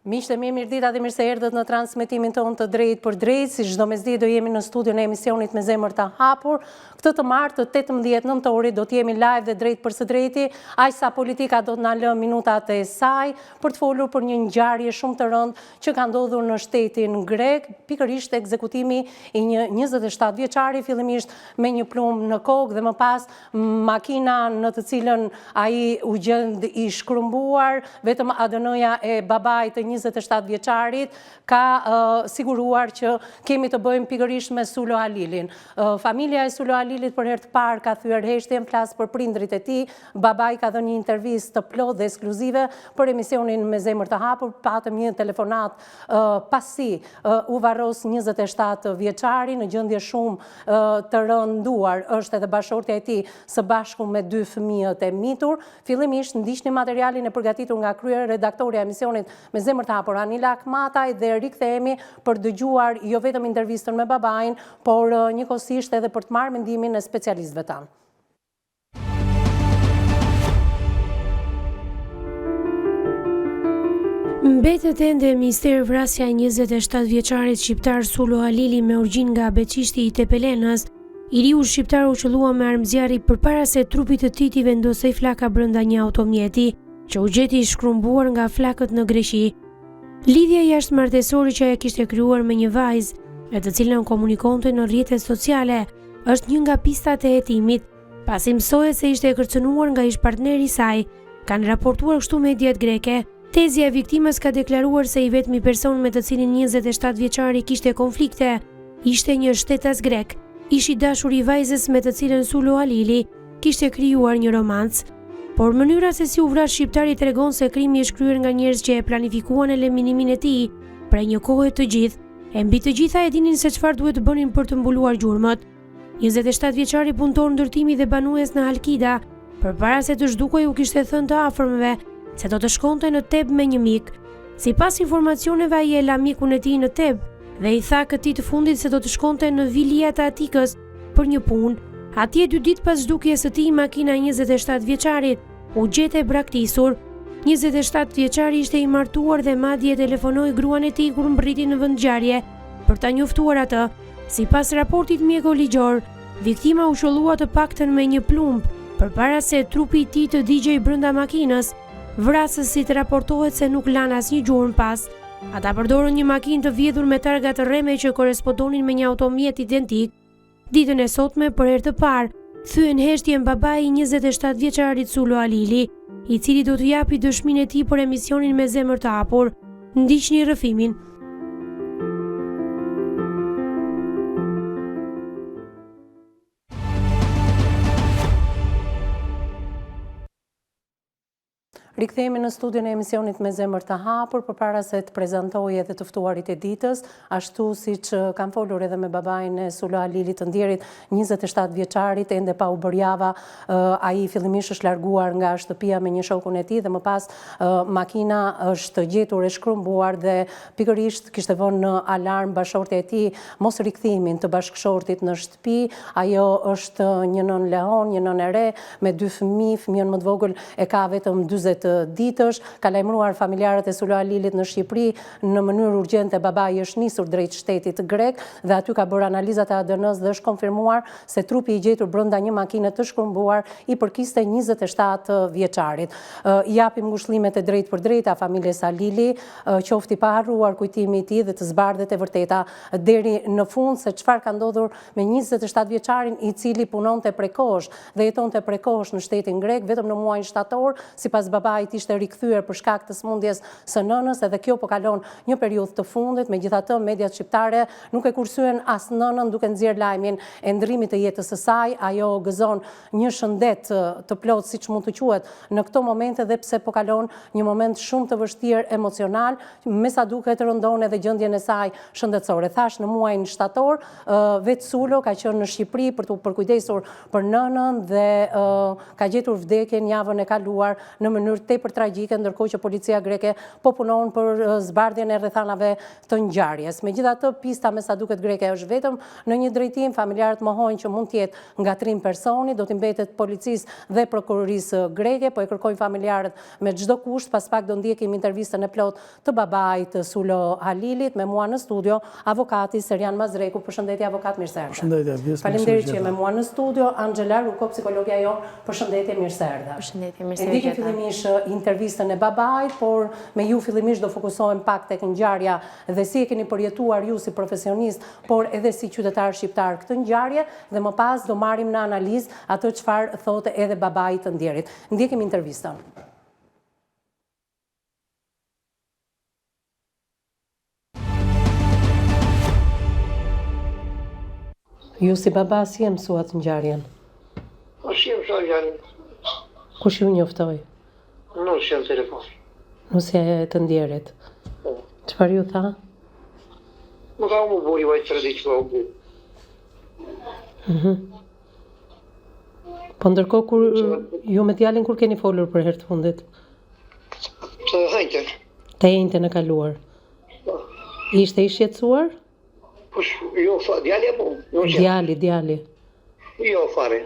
Miqtë e mirë ditë dhe mirë se erdhët në transmetimin tonë të drejt për drejt, si çdo mesditë do jemi në studion e emisionit Me Zemër të Hapur. Këtë të martë të 18 nëntori do të jemi live dhe drejt për së drejti, aq sa politika do të na lë minutat e saj për të folur për një ngjarje shumë të rëndë që ka ndodhur në shtetin grek, pikërisht ekzekutimi i një 27 vjeçari, fillimisht me një plumb në kokë dhe më pas makina në të cilën ai u gjend i shkrumbuar, vetëm ADN-ja e babait të 27 vjeçarit ka siguruar që kemi të bëjmë pikërisht me Sulo Halilin. Familja e Sulo Halilit për herë të parë ka thyer heshtjen, flas për prindrit e tij. Babai ka dhënë një intervistë të plotë dhe ekskluzive për emisionin Me Zemër të Hapur. Patëm një telefonat pasi u varros 27 vjeçari në gjendje shumë të rënduar. Është edhe bashortja e tij së bashku me 2 fëmijët e mitur. Fillimisht ndiqni materialin e përgatitur nga kryer redaktorja e emisionit Me Zemër të Hapur Anila Akmataj dhe rikthehemi për dëgjuar jo vetëm intervistën me babain, por njëkohësisht edhe për të marrë mendimin e specialistëve tanë. Mbetet ende misteri vrasja e 27 vjeçarit shqiptar Sulo Halili me origjinë nga Beqishti i Tepelenës. I riu shqiptar u qellua me armëzjarri përpara se trupi të tij të vendosej flaka brenda një automjeti, që u gjeti i shkrumbuar nga flakët në Greqi. Lidhja jashtëmartësore që ajo kishte krijuar me një vajzë, me të cilën komunikonte në rrjetet sociale, është një nga pistat e hetimit, pasi mësohet se ishte e kërcënuar nga ish-partneri i saj, kanë raportuar kështu mediat greke. Tezja e viktimës ka deklaruar se i vetmi person me të cilin 27 vjeçari kishte konflikte ishte një shtetas grek, ish i dashur i vajzës me të cilën Sulo Halili kishte krijuar një romancë. Por mënyra se si u vras shqiptari tregon se krimi është kryer nga njerëz që e planifikuan eliminimin e tij prej një kohe të gjithë, e mbi të gjitha e dinin se çfarë duhet të bënin për të mbuluar gjurmët. 27 vjeçari punëtor ndërtimi dhe banues në Halkida, përpara se të zhdukej u kishte thënë të afërmëve se do të shkonte në Teb me një mik. Sipas informacioneve ai e la mikun e tij në Teb dhe i tha këtij të fundit se do të shkonte në Vilia të Atikës për një punë. Atje 2 ditë pas zhdukjes së tij, makina e 27 vjeçarit u gjete braktisur. 27 vjeçari ishte i martuar dhe madje telefonoi gruan e tij kur mbriti në vend ngjarje për ta njoftuar atë. Sipas raportit mjekoligjor, viktima u shëllua të paktën me një plumb përpara se trupi i tij të digjej brenda makinës. Vrasësit raportohet se nuk lanë asnjë gjurmë pas. Ata përdorën një makinë të vjedhur me targa të rreme që korespondonin me një automjet identik. Ditën e sotme, për herë të parë, thyen heshtjen babai i 27 vjeçarit Sulo Halili, i cili do të japi dëshminë e tij për emisionin Me Zemër të Hapur. Ndiqni rrëfimin. Rikthehemi në studion e emisionit Me Zemër të Hapur, përpara se të prezantoj edhe të ftuarit e ditës, ashtu siç kam folur edhe me babain e Sulo Halilit të ndjerit 27 vjeçarit, ende pa u bërë java, ai fillimisht është larguar nga shtëpia me një shokun e tij dhe më pas makina është gjetur e shkrumbuar dhe pikërisht kishte vënë në alarm bashortja e tij mos rikthimin të bashkëshortit në shtëpi. Ajo është një nën leon, një nën e re me 2 fëmijë, fëmijën më të vogël e ka vetëm 40 ditësh, ka lajmëruar familjarët e Sulo Halilit në Shqipëri në mënyrë urgjente. Babai është nisur drejt shtetit grek dhe aty ka bërë analizat e ADN-s dhe është konfirmuar se trupi i gjetur brenda një makine të shkrumbuar i përkiste 27 vjeçarit. Japim ngushëllimet e drejt për drejta familjes Halili, qofti pa harruar kujtimi i tij dhe të zbardhet e vërteta deri në fund se çfarë ka ndodhur me 27 vjeçarin i cili punonte prekosh dhe jetonte prekosh në shtetin grek vetëm në muajin shtator, sipas babait ishte rikthyer për shkak të smundjes së nënës, edhe kjo po kalon një periudhë të fundit. Megjithatë, mediat shqiptare nuk e kursyen as nënën duke nxjerr lajmin e ndrrimit të jetës së saj. Ajo gëzon një shëndet të plotë, siç mund të quhet në këto momente, dhe pse po kalon një moment shumë të vështirë emocional, me sa duket rëndon edhe gjendjen e saj shëndetësore. Thash në muajin shtator, vetë Sulo ka qenë në Shqipëri për të përkujdesur për nënën dhe ka gjetur vdekjen javën e kaluar në mënyrë tepër tragjike, ndërkohë që policia greke po punon për zbardhjen e rrethanave të ngjarjes. Megjithatë, pista me sa duket greke është vetëm në një drejtim, familjarët mohojnë që mund të jetë ngatrim personi, do t'i mbetet policisë dhe prokurorisë greke, po e kërkojnë familjarët me çdo kusht. Pas pak do ndjekim intervistën e plot të babait Sulo Halilit, me mua në studio avokati Serjan Mazreku. Përshëndetje avokat, mirë se erdhe. Përshëndetje. Faleminderit që me mua në studio. Angela Ruko, psikologja jonë, përshëndetje, mirë se erdhe. Përshëndetje, mirë se erdhe. Ndiqim fillimisht intervistën e babait, por me ju fillimisht do fokusohem pak tek ngjarja dhe si e keni përjetuar ju si profesionist, por edhe si qytetar shqiptar këtë ngjarje, dhe më pas do marrim në analizë atë çfarë thotë edhe babai të ndjerit. Ndjekim intervistën. Ju si baba, si e mësuat ngjarjen? Si e mësuat ngjarjen? Kush ju njoftoi? Nusja në telefon. Nusja e të ndjerit. Çfarë ju tha? Më ka u buri vaj 3 ditë që u buri. Po ndërkohë kur ju me djalin kur keni folur për herë të fundit? Të hajtën. Të njëjtën e kaluar. Ishte i shqetësuar? Kush, jo, djali apo? Djali. Jo, fare.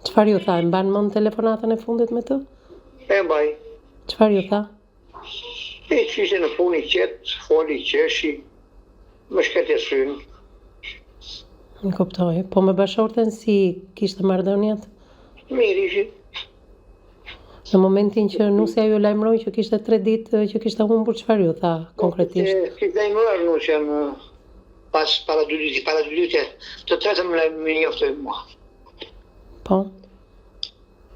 Çfarë ju tha? E mban mend telefonatën e fundit me të? E mbaj. Çfarë ju tha? E që ishte në punë i qetë, foli, qeshi, më shkete synë. Në kuptoj. Po me bashorten si kishte marrëdhëniet? Mirë ishi. Në momentin që nusja ju lajmëroi që kishte 3 ditë që kishte humbur, çfarë ju tha konkretisht? Kishte lajmëruar nusja pas para 2 ditë, të tretën më njoftoi mua. Po.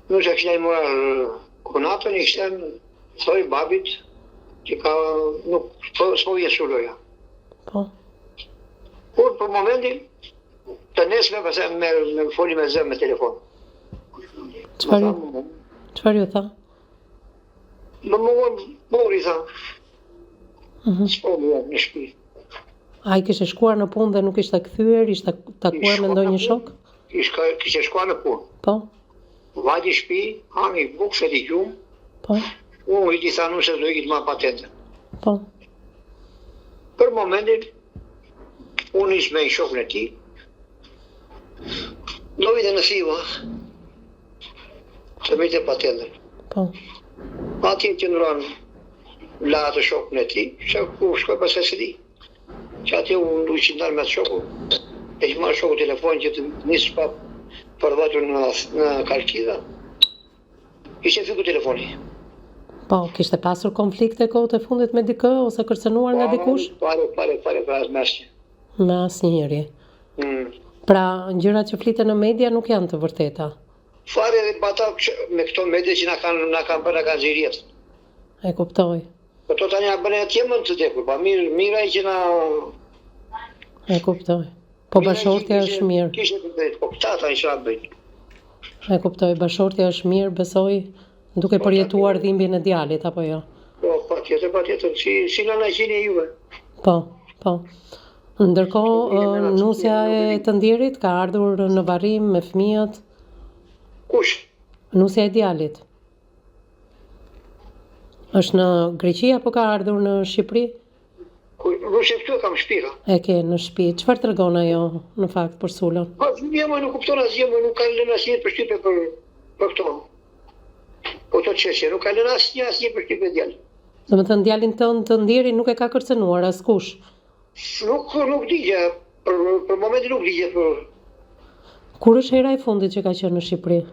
Nusja kishte lajmëruar konatën, i kishte thoi babit që ka nuk s'po vjen Suloja. Po. Por për momentin të nesme pastaj me foli me zë me telefon. Çfarë ju tha? Më mori tha. S'po vjen në shtëpi. Ai kishte shkuar në punë dhe nuk ishte kthyer, ishte takuar me ndonjë shok? Kishte shkuar në punë. Po. Vajti në shtëpi, hani bukë se t'i gjumë. Po. I di tha nusë do ikit ma patente. Po. Për momentin, unë ishë me i shokën e ti, do vite në thiva, të me i të patente. Po. Ati e qëndruan la të shokën e ti, që ku shkoj pas e se di. Që ati unë du që ndarë me të shokën, e që marë shokën telefon që të njësë pa përvatur në Kalkida, ishte fiku telefoni. Po, kishte pasur konflikte kohët e fundit me dikë, ose kërcënuar nga dikush? Pare, me asnjë. Me asnjëri. Pra, gjërat që fliten në media nuk janë të vërteta. Fare dhe bata me këto media që na kanë bërë nga zirjet. E kuptoj. Po to tani na bën atje më të dekur, pa mira që na. E kuptoj. Po bashortja është mirë. Kishte të drejtë, po këta tani çfarë bëjnë? E kuptoj, bashortja është mirë, besoj, duke përjetuar dhimbjen e djalit apo jo? Po, patjetër, si nëna qenie juve. Po. Ndërkohë, nusja e të ndjerit ka ardhur në varrim me fëmijët. Kush? Nusja e djalit. Është në Greqi apo ka ardhur në Shqipëri? Nusja këtu kam shtëpi. E ke në shtëpi. Çfarë tregon ajo në fakt për Sulon? Po, më nuk kupton asgjë, më nuk kanë lënë asnjë përshtypje për këto. Po to çështje, nuk ka lënë asnjë përshtypje djalin. Domethënë djalin tënd të ndjerin nuk e ka kërcënuar askush. Nuk digje, për momentin nuk digje për. Kur është hera e fundit që ka qenë në Shqipëri?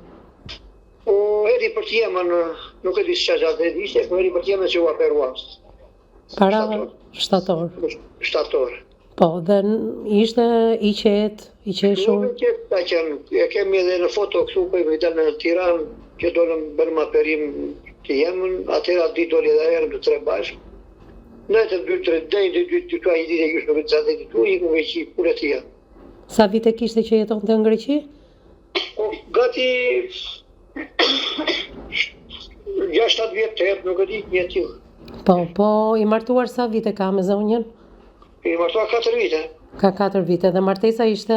Eri për t'jemën, nuk e di s'qa gjatë ishte, po eri për t'jemën që u aperua. Para shtator. Shtator. Po, dhe ishte i qetë, i qeshur? Nuk e qetë, ka qenë, e kemi edhe në foto këtu, po i vëjta në Tiranë, që dolëm bërë ma perim t'jemën, atëra ditë doli edhe erëm të 3 bashkë. Në të 2-3 dejnë, 2 i ditë e gjyshë në vëtë zatë tu, i ku veqi pure t'ja. Sa vite kishte që jeton të në Greqi? Gati 6-7 vjetë të jetë, nuk e di një tjilë. Po, i martuar sa vite ka me zonjën? I martuar 4 vite. Ka 4 vite, dhe martesa ishte?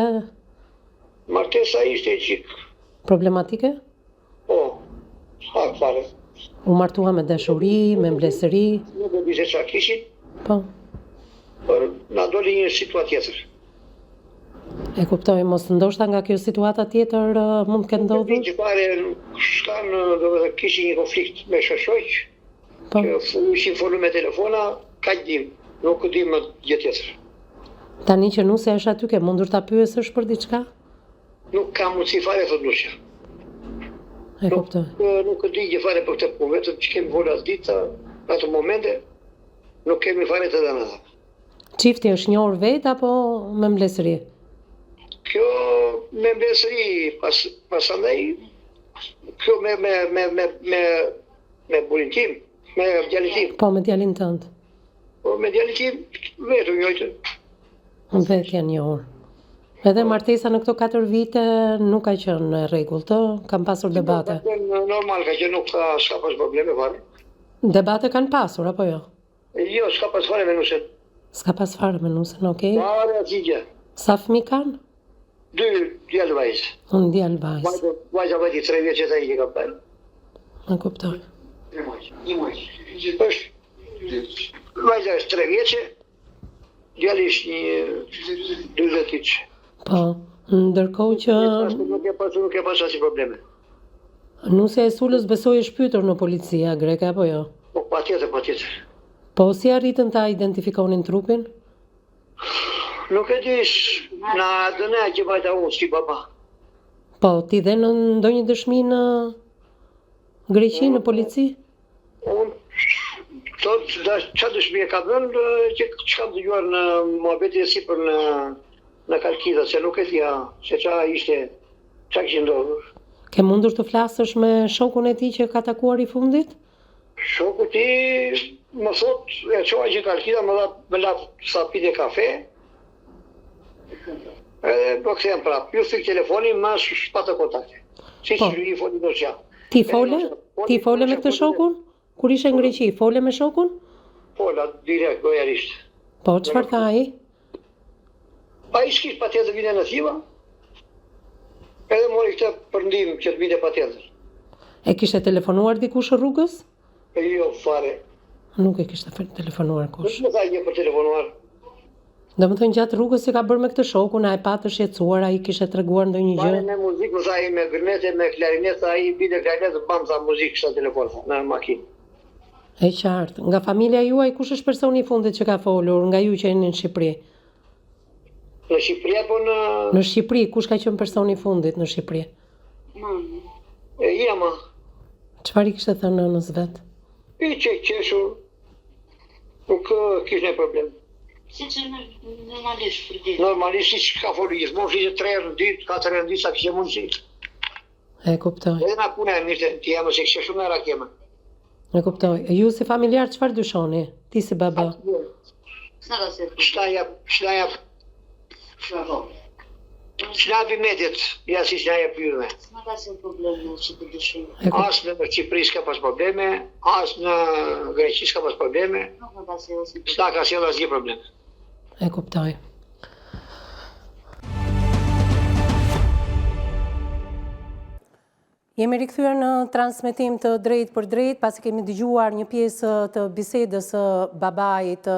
Martesa ishte qik. Problematike? Po, hak fare. U martua me dashuri, me mbledhëri. Nuk e di se çfarë kishin, Po, por na doli një situatë tjetër. e kuptoj, mos ndoshta nga kjo situata tjetër mund të ketë ndodhur? Që pare shkan, domethënë kishin një konflikt me shoqëq, Po, që ishin folu me telefona, kaq dim, nuk di më gjë tjetër. tani që nuse është aty, ke mundur ta pyesësh për diçka? Nuk kam mundësi fare thot Nusja. E kuptoj. Nuk e di gjë fare për këtë punë, vetëm që kemi vola dita, ato momente, nuk kemi fare të dhëna. Çifti është njohur vetë apo me mbledhëri? Kjo me mbesëri, pasandaj, kjo me burin tim, me djalin tim. Po, me djalin tënd. Po me djalin tim, vetë u njojtë. Vetë janë njohur. Edhe martesa në këto 4 vite nuk ka qenë në rregull, të kam pasur debate. Normal ka që nuk s'ka pas probleme fare. Debate kanë pasur apo jo? Jo, s'ka pas fare me Nusen. S'ka pas fare me Nusen, okej. Fare atje. Sa fëmijë kanë? 2 djalë vajzë. Unë djalë vajzë. Vajza vajti 3 vjeç që ai që ka bërë. Më kuptoj. Është vajza është 3 vjeçe, djali është një 40 vjeç. Po, ndërkohë që Nuk e pas asnjë probleme. Nusja e Sulës besoj është pyetur në policia greke apo jo? Po patjetër. Po si arritën ta identifikonin trupin? Nuk e di, na dëne që vajta unë si baba. Po, ti dhe në ndonjë dëshmi në Greqi, në polici? Unë thot çfarë dëshmi e ka dhënë që çka dëgjuar në muhabeti e sipër në Kalkida, se nuk e thja se çfarë ishte, çka kishte ndodhur. Ke mundur të flasësh me shokun e tij që ka takuar i fundit? Shoku ti më thot, e qoha që Kalkida më la sa pite kafe, edhe do kthehem prapë. Ju thyk telefonin, ma shpata kontakte. Si Po. që i foli do që. Ti fole me këtë shokun? Kur ishe në Greqi, fole me shokun? Fola, direkt, gojarisht. Po, çfarë tha ai? A i s'kish pa tjetër vine në Thiva, edhe mori këtë përndim që të vine pa tjetër. E kishte telefonuar dikush rrugës? E jo, fare. Nuk e kishte telefonuar kush. Nuk më tha një për telefonuar. Domethënë gjatë rrugës që ka bërë me këtë shokun, a e pa të shqetësuar, ai kishte treguar ndonjë gjë? Fare me muzikë, më tha i me gërnete, me klarinet, a i bide klarinet, bam tha muzikë kështa telefon, në makinë. E qartë. Nga familja juaj, kush është personi i fundit që ka folur, nga ju që jeni në Shqipëri? Në Shqipëri apo në... Në Shqipëri, kush ka qenë personi i fundit në Shqipëri? E jema. Çfarë i kishte thënë nënës vet? I qeshur, nuk kishte një problem. Si që normalisht për ditë. Normalisht si që ka folu gjithmonë, flishe 3 herë në ditë, 4 herë në ditë, sa kishte mundësi. E kuptoj. Edhe na puna e mirë të jema, se kishte shumë era kema. E kuptoj. Ju si familjar çfarë dyshoni? Ti si baba? S'na ka se Shnapi medjet, ja si shnaja pyrëme. s'na ka se problem në që të dëshim. As në Qipëri s'ka pas probleme, as në Greqi s'ka pas probleme, Nuk më ka se osi problem. s'ka ka sjellë asgjë problem. E kuptoj. Jemi rikthyer në transmetim të drejt për drejt, pasi kemi dëgjuar një pjesë të bisedës së babait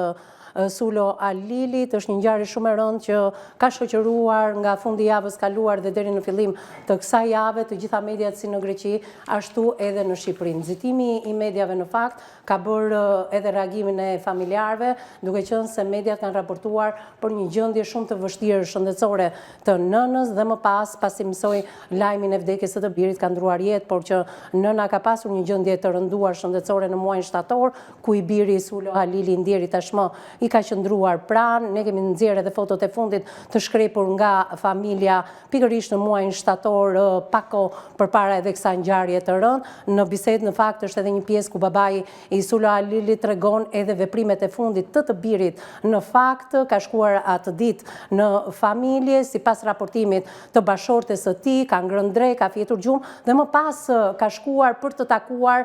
Sulo Alilit. Është një ngjarje shumë e rëndë që ka shoqëruar nga fundi i javës kaluar dhe deri në fillim të kësaj jave të gjitha mediat si në Greqi, ashtu edhe në Shqipëri. Nxitimi i mediave në fakt ka bërë edhe reagimin e familjarëve, duke qenë se mediat kanë raportuar për një gjendje shumë të vështirë shëndetësore të nënës dhe më pas, pasi mësoi lajmin e vdekjes së të birit, ka ndruar jetë, por që nëna ka pasur një gjendje të rënduar shëndetësore në muajin shtator, ku i biri Sulo Alili ndjeri tashmë i ka qëndruar pranë. Ne kemi nxjerrë edhe fotot e fundit të shkrepur nga familja pikërisht në muajin shtator, pak kohë përpara edhe kësaj ngjarje të rëndë. Në bisedë në fakt është edhe një pjesë ku babai i Sulo Alilit tregon edhe veprimet e fundit të birit. Në fakt ka shkuar atë ditë në familje, sipas raportimit të bashortes së tij, ka ngrënë dre, ka fjetur gjumë dhe më pas ka shkuar për të takuar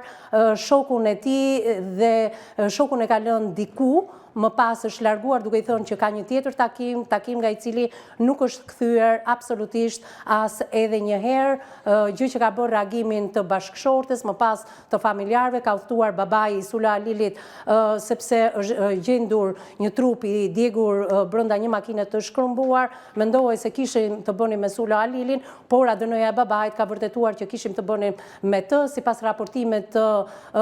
shokun e tij dhe shokun e ka lënë diku, më pas është larguar duke i thënë që ka një tjetër takim nga i cili nuk është kthyer absolutisht as edhe një herë, gjë që ka bërë reagimin të bashkëshortes, më pas të familjarëve, ka udhëtuar babai i Sula Alilit sepse është gjendur një trup i djegur brenda një makine të shkrumbuar, mendohej se kishim të bënim me Sula Alilin, por ADN-ja e babait ka vërtetuar që kishim të bënim me të, sipas raportimet të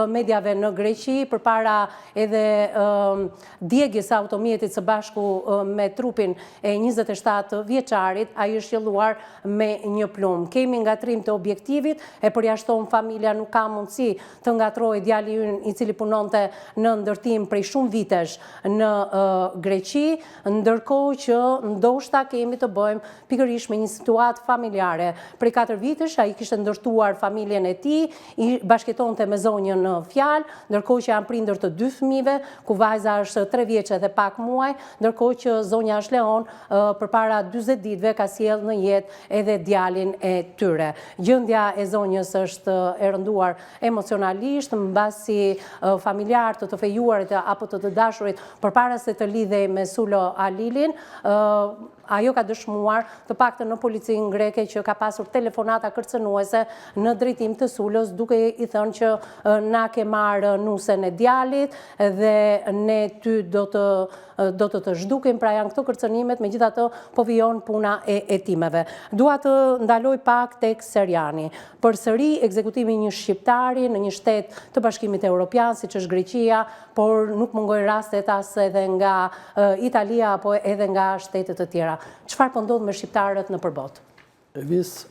mediave në Greqi, përpara edhe djegjes së automjetit së bashku me trupin e 27 vjeçarit, ai është qelluar me një plumë. Kemi ngatrim të objektivit, e përjashton familja, nuk ka mundësi të ngatrojë djali ynë i cili punonte në ndërtim prej shumë vitesh në Greqi, ndërkohë që ndoshta kemi të bëjmë pikërisht me një situatë familjare. Prej 4 vitesh ai kishte ndërtuar familjen e tij, i bashkëtonte me zonjën në fjalë, ndërkohë që janë prindër të 2 fëmijëve, ku vajza është 3 vjeçë dhe pak muaj, ndërkohë që zonja Ashleon përpara 40 ditëve ka sjellë në jetë edhe djalin e tyre. Gjendja e zonjës është e rënduar emocionalisht, mbasi familjarë të fejuarit apo të dashurit përpara se të lidhej me Sulo Alilin, ajo ka dëshmuar të paktën në policinë greke që ka pasur telefonata kërcënuese në drejtim të Sulës, duke i thënë që na ke marrë nusen e djalit dhe ne ty do të zhdukim, pra janë këto kërcënimet, megjithatë po vijon puna e hetimeve. Dua të ndaloj pak tek Seriani. Përsëri ekzekutimi i një shqiptari në një shtet të Bashkimit Evropian, siç është Greqia, por nuk mungojnë rastet as edhe nga Italia apo edhe nga shtetet të tjera. Çfarë po ndodh me shqiptarët në përbot? Evis,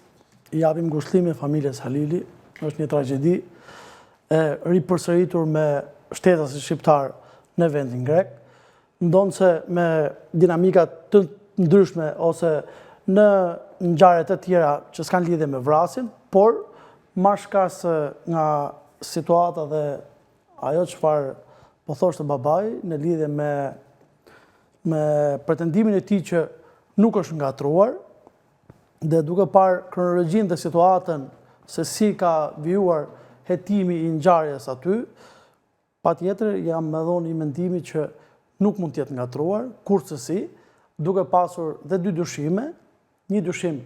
i japim ngushëllime familjes Halili, është një tragjedi e ripërsëritur me shtetas shqiptar në vendin grek, ndonse me dinamika të ndryshme ose në ngjarje të tjera që s'kan lidhje me vrasjen, por marrshkas nga situata dhe ajo çfarë po thoshte babai në lidhje me pretendimin e tij që nuk është ngatruar, dhe duke parë kronologjinë dhe situatën se si ka vijuar hetimi i ngjarjes aty, patjetër jam me dhonë i mendimit që nuk mund të jetë ngatruar, kurse duke pasur dhe 2 dyshime, një dyshim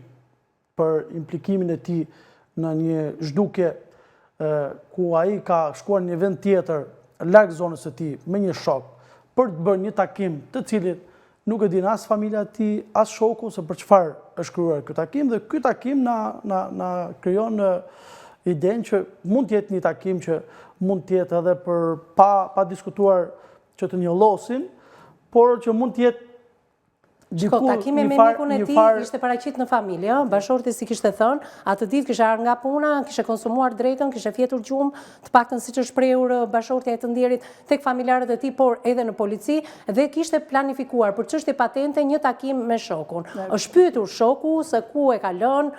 për implikimin e tij në një zhdukje ku ai ka shkuar në një vend tjetër larg zonës së tij me një shok për të bërë një takim të cilit nuk e din as familja e tij, as shoku se për çfarë është krijuar ky takim, dhe ky takim na krijon idenë që mund të jetë një takim që mund të jetë edhe për pa diskutuar që të njollosin, por që mund të jetë Takimi me mikun e tij ishte paraqit në familje, bashorti si kishte thënë, atë ditë kishte ardhur nga puna, kishte konsumuar drekën, kishte fjetur gjumë, të paktën siç është shprehur bashortja e të ndjerit tek familjarët e tij, por edhe në polici, dhe kishte planifikuar për çështje patente një takim me shokun. Është pyetur shoku se ku e ka lënë,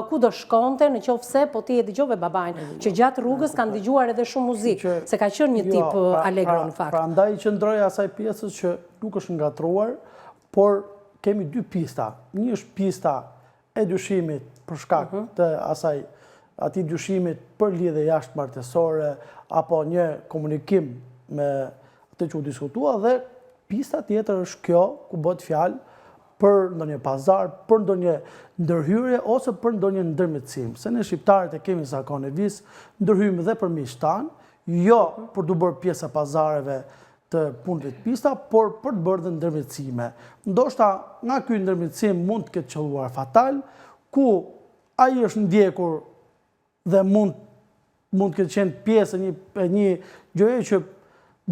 ku do shkonte, nëse po ti e dëgjove babain, që gjatë rrugës kanë dëgjuar edhe shumë muzikë, se ka qenë një tip allegro në fakt. Prandaj qëndroj asaj pjesës që nuk është ngatruar, por kemi 2 pista. Një është pista e dyshimit për shkak të atij dyshimit për lidhje jashtëmartësore apo një komunikim me atë që u diskutua, dhe pista tjetër është kjo ku bëhet fjalë për ndonjë pazar, për ndonjë ndërhyrje ose për ndonjë ndërmjetësim. Se ne shqiptarët e kemi zakonisht ndërhyjmë dhe për miqtan, jo për të bërë pjesë e pazareve të punëve të pista, por për të bërë dhe ndërmjetësime. Ndoshta nga ky ndërmjetësim mund të ketë qelluar fatal, ku ai është ndjekur dhe mund të ketë qenë pjesë e një gjëje që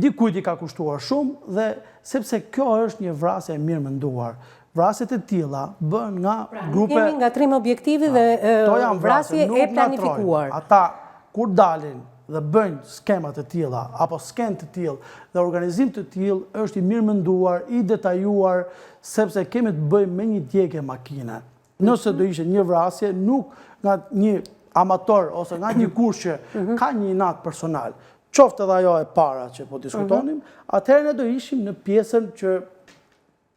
dikujt i ka kushtuar shumë, dhe sepse kjo është një vrasje e mirë menduar. Vrasjet e tilla bën nga grupe. Kemi ngatrim objektivi dhe vrasje e planifikuar. Ata kur dalin dhe bëjnë skemat të tilla apo skenë të tillë dhe organizim të tillë është i mirë menduar, i detajuar, sepse kemi të bëjmë me një djegje makine. Nëse do ishte një vrasje, nuk nga një amator ose nga dikush që ka një inat personal, qoftë edhe ajo e para që po diskutonim, atëherë ne do ishim në pjesën që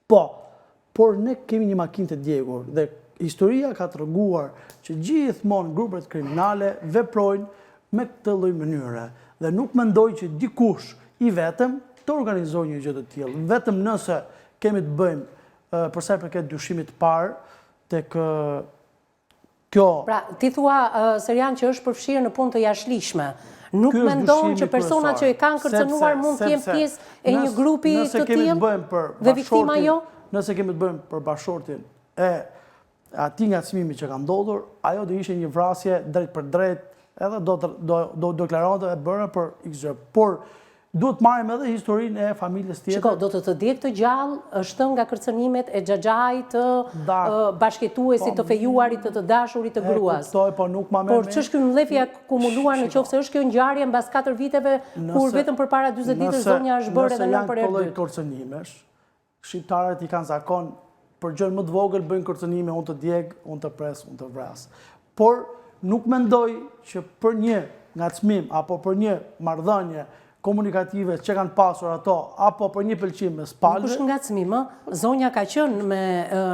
por ne kemi një makinë të djegur, dhe historia ka treguar që gjithmonë grupet kriminale veprojnë me këtë lloj mënyre, dhe nuk mendoj që dikush i vetëm të organizoj një gjë të tillë, vetëm nëse kemi të bëjmë për sa i përket dyshimit të parë tek kjo. Pra, ti thua Serian që është përfshirë në punë të jashtëligjshme. Nuk mendon që personat që e kanë kërcënuar mund të jenë pjesë e një grupi të tillë dhe viktima jo? Nëse kemi të bëjmë për bashkëshortin e atij ngacmimi që ka ndodhur, ajo do ishte një vrasje drejt për drejt, edhe do deklarante e bëra për XY. Por duhet marrim edhe historinë e familjes tjetër. Shiko, do të djeg të gjallë është nga kërcënimet e xhaxhait të bashkëtuesit të fejuarit të dashurit të gruas. Po nuk ma merr. Por ç'është ky mbledhje akumuluar nëse është kjo ngjarje mbas 4 viteve kur vetëm përpara 40 ditësh zonja është bërë edhe në për herë dytë. Nëse kërcënimesh, shqiptarët i kanë zakon për gjën më të vogël bëjnë kërcënime, unë të djeg, unë të pres, unë të vras. Por nuk mendoj që për një ngacmim apo për një marrëdhënie komunikative që kanë pasur ato, apo për një pëlqim me spalve. Nuk është ngacmim, zonja ka qenë me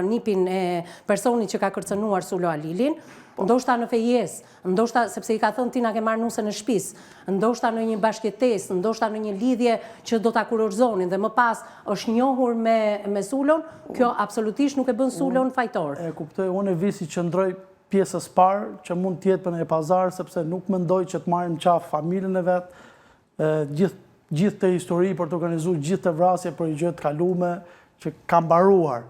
nipin e personit që ka kërcënuar Sulo Alilin, ndoshta në fejes, ndoshta sepse i ka thënë ti na ke marrë nusën e shtëpisë, ndoshta në një bashkëtesë, ndoshta në një lidhje që do ta kurorzonin dhe më pas është njohur me Sulon, kjo absolutisht nuk e bën Sulon fajtor. E kuptoj, unë e vi si qëndroj pjesës parë që mund të jetë për një pazar, sepse nuk mendoj që të marrim qafë familjen e vet, gjithë të histori për të organizuar gjithë të vrasje për i gjë të kalume që ka mbaruar.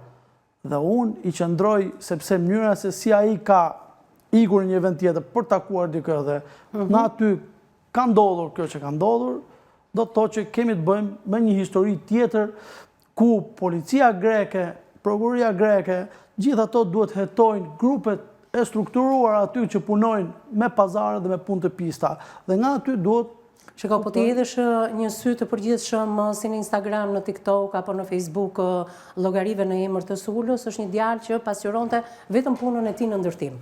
Dhe unë i qëndroj sepse mënyra se si ai ka ikur një vend tjetër për takuar dikë dhe në aty ka ndodhur kjo që ka ndodhur, do të thotë që kemi të bëjmë me një histori tjetër ku policia greke, prokuroria greke, gjithë ato duhet hetojnë grupet e strukturuar aty që punojnë me pazare dhe me punë të pista. Dhe nga aty duhet Shiko, po ti hedhësh një sy të përgjithshëm si në Instagram, në TikTok apo në Facebook llogarive në emër të Sulës, është një djalë që pasqyronte vetëm punën e tij në ndërtim.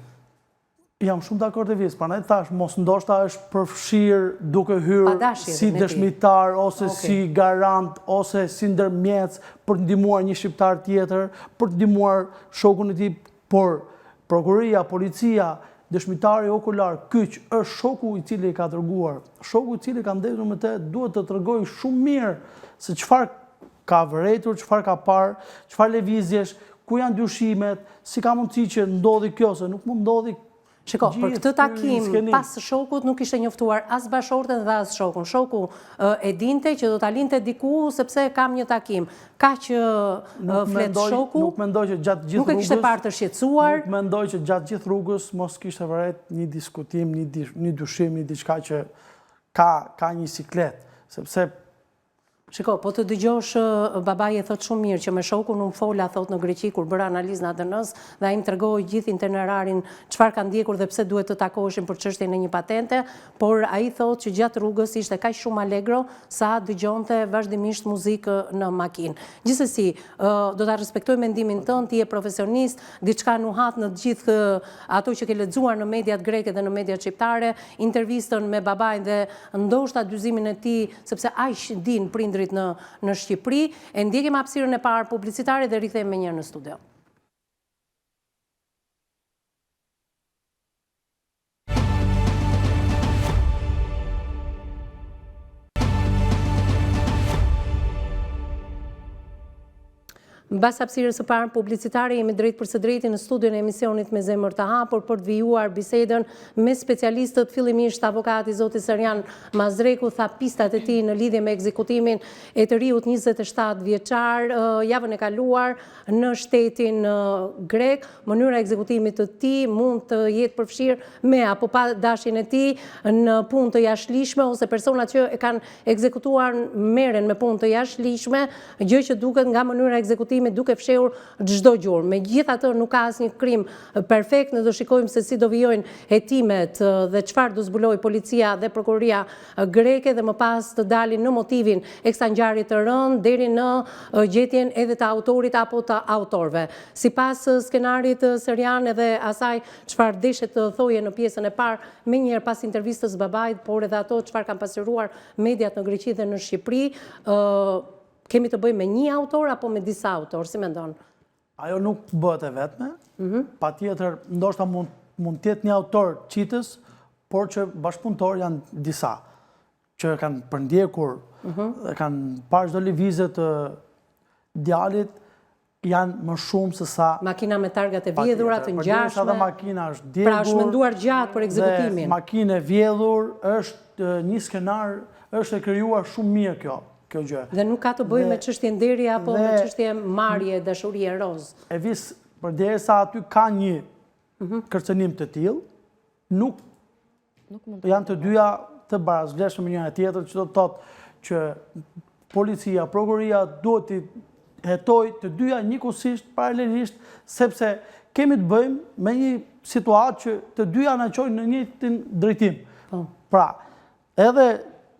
Jam shumë dakord e vjes, prandaj thash mos ndoshta është përfshirë duke hyrë si dëshmitar ose si garant ose si ndërmjetës për të ndihmuar një shqiptar tjetër, për të ndihmuar shokun e tij, por prokuroria, policia, dëshmitari okular, kyç është shoku i cili i ka dërguar. Shoku i cili ka ndërtuar me të duhet të tregojë shumë mirë se çfarë ka vërejtur, çfarë ka parë, çfarë lëvizjesh, ku janë dyshimet, si ka mundësi që ndodhi kjo, se nuk mund ndodhi. Shiko, për këtë takim pas shokut nuk ishte njoftuar as bashorten dhe as shokun. Shoku e dinte që do ta linte diku sepse kam një takim. Kaq flet shoku. Nuk mendoj që gjatë gjithë rrugës. Nuk e kishte parë të shqetësuar. Nuk mendoj që gjatë gjithë rrugës mos kishte vërejt një diskutim, një dyshim, një diçka që ka një siklet, sepse Shiko, po të dëgjosh, babai e thot shumë mirë që me shokun unë fola thot në Greqi kur bëra analizën në ADN-s dhe ai më tregoi gjithë itinerarin çfarë ka ndjekur dhe pse duhet të takoheshin për çështjen e një patente, por ai thot që gjatë rrugës ishte kaq shumë allegro sa dëgjonte vazhdimisht muzikë në makinë. Gjithsesi, do ta respektoj mendimin tënd, ti je profesionist, diçka nuhat në të gjithë ato që ke lexuar në mediat greke dhe në mediat shqiptare, intervistën me babain dhe ndoshta dyzimin e tij sepse aq din prindrit në Shqipëri, e ndjekim hapësirën e parë publicitare dhe rikthehemi më njëherë në studio. Mbas hapësirës së parë publicitare jemi drejt për së drejti në studion e emisionit Me Zemër të Hapur për të vijuar bisedën me specialistët, fillimisht avokati zoti Serian Mazreku tha pistat e tij në lidhje me ekzekutimin e të riut 27 vjeçar javën e kaluar në shtetin grek. Mënyra e ekzekutimit të tij mund të jetë përfshirë me apo pa dashjen e tij në punë të jashtëligjshme ose personat që e kanë ekzekutuar merren me punë të jashtëligjshme, gjë që duket nga mënyra e ekzekutimit duke fshehur çdo gjurmë. Megjithatë nuk ka asnjë krim perfekt, ne do shikojmë se si do vijojnë hetimet dhe çfarë do zbulojë policia dhe prokuroria greke dhe më pas të dalin në motivin e kësaj ngjarje të rënd deri në gjetjen edhe të autorit apo të autorëve. Sipas skenarit Serian edhe asaj çfarë deshet të thojë në pjesën e parë menjëherë pas intervistës babait, por edhe ato çfarë kanë pasqyruar mediat në Greqi dhe në Shqipëri, kemi të bëjmë me një autor apo me disa autor, si mendon? Ajo nuk bëhet e vetme, patjetër ndoshta mund të jetë një autor qitës, por që bashkëpunëtor janë disa. që kanë përndjekur, kanë parë çdo lëvizje të djalit, janë më shumë se sa... Makina me targat e vjedhura, të ngjashme. Dhe makina është djegur. Pra është menduar gjatë për ekzekutimin. Dhe makine vjedhur është një skenar, është e krijuar shumë mirë kjo gjë. Dhe nuk ka të bëjë me çështje nderi apo me çështje marrje, dashurie roz. E vis, përderisa aty ka një kërcënim të tillë, nuk janë të dyja të barazvleshme me njëra tjetër, që do të thotë që policia, prokuroria duhet të hetoj të dyja njëkohësisht, paralelisht, sepse kemi të bëjmë me një situatë që të dyja na çojnë në njëjtin drejtim. Pra, edhe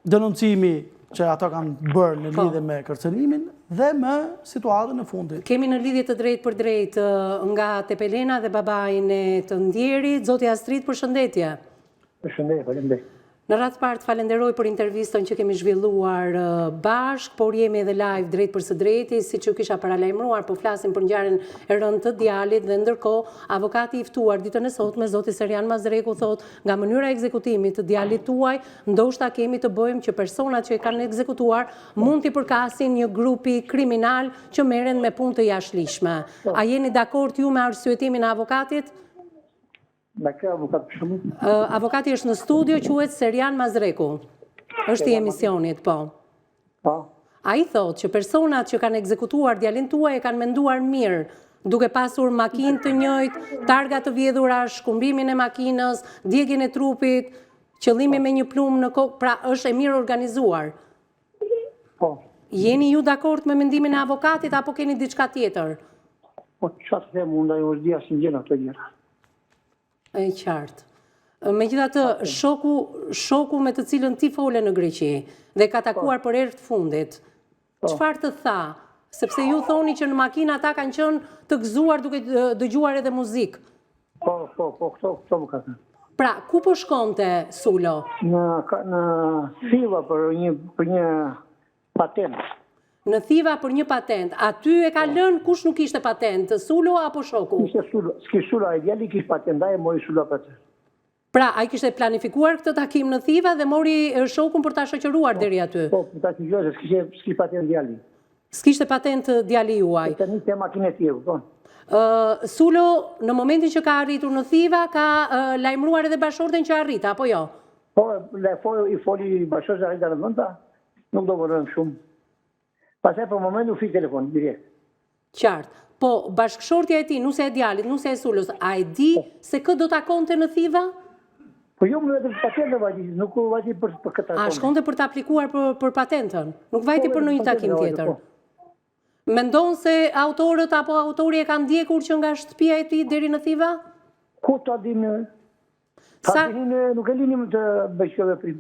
denoncimi që ato kanë bërë në lidhje me kërcënimin dhe me situatën e fundit. Kemi në lidhje të drejtë për drejtë nga Tepelena dhe babain e të ndjerit, zoti Astrid, përshëndetje. Përshëndetje, faleminderit. Në radhë parë falenderoj për intervistën që kemi zhvilluar bashk, por jemi edhe live drejt për së drejti, si që kisha paralajmëruar, po flasim për ngjarjen e rëndë të djalit dhe ndërkohë avokati i ftuar ditën e sotme, zoti Serian Mazreku, thot nga mënyra e ekzekutimit të djalit tuaj, ndoshta kemi të bëjmë që personat që e kanë ekzekutuar mund t'i përkasin një grupi kriminal që merren me punë të jashtëligjshme. A jeni dakord ju me arsyetimin e avokatit? Avokati është në studio, quhet Serian Mazreku. Është i emisionit, po. A i thot që personat që kanë ekzekutuar djalin tuaj e kanë menduar mirë, duke pasur makinë të njëjtë, targa të vjedhura, shkumbimin e makinës, djegjen e trupit, qëllimi me një plumë në kokë, pra është e mirë organizuar. Po. Jeni ju dakord me mendimin e avokatit apo keni diçka tjetër? Po, çfarë të them, unë ajo është dia si gjëra të gjëra. E qartë. Megjithatë, shoku me të cilën ti fole në Greqi dhe ka takuar për herë të fundit, çfarë të tha? Sepse ju thoni që në makinë ata kanë qenë të gëzuar duke dëgjuar edhe muzikë. Po, këto më ka thënë. Pra, ku po shkonte Sulo? Në Thiva për një patent. Në Thiva për një patent. Aty e ka lënë kush nuk ishte patent, Sulo apo shoku? Ishte Sulo. S'ki Sulo, ai djali kishte patent, ai mori Sulo patent. Pra, ai kishte planifikuar këtë takim në Thiva dhe mori shokun për ta shoqëruar deri aty. Po, për ta shoqëruar, s'kishte patent djali. S'kishte patent djali juaj. Tani te makinë e tjetër, po. Sulo, në momentin që ka arritur në Thiva, ka lajmëruar edhe bashorten që arrita, apo jo? Po, i foli bashorten që arrita në vënda, nuk do vërëm shumë. Pastaj për moment u fi telefon, direkt. Qartë. Po, bashkëshortja e ti, nuse e djalit, nuse e Sulos, a e di se kë do takonte në Thiva? Po jo më vetëm patentë vajti, nuk vajti për këtë takon. A shkonte për të aplikuar për patentën? Nuk vajti për në një takim tjetër? Mendon se autorët apo autori e kanë ndjekur që nga shtëpia e tij deri në Thiva? Ku ta dinë? Nuk e linim të bëj kjo veprim.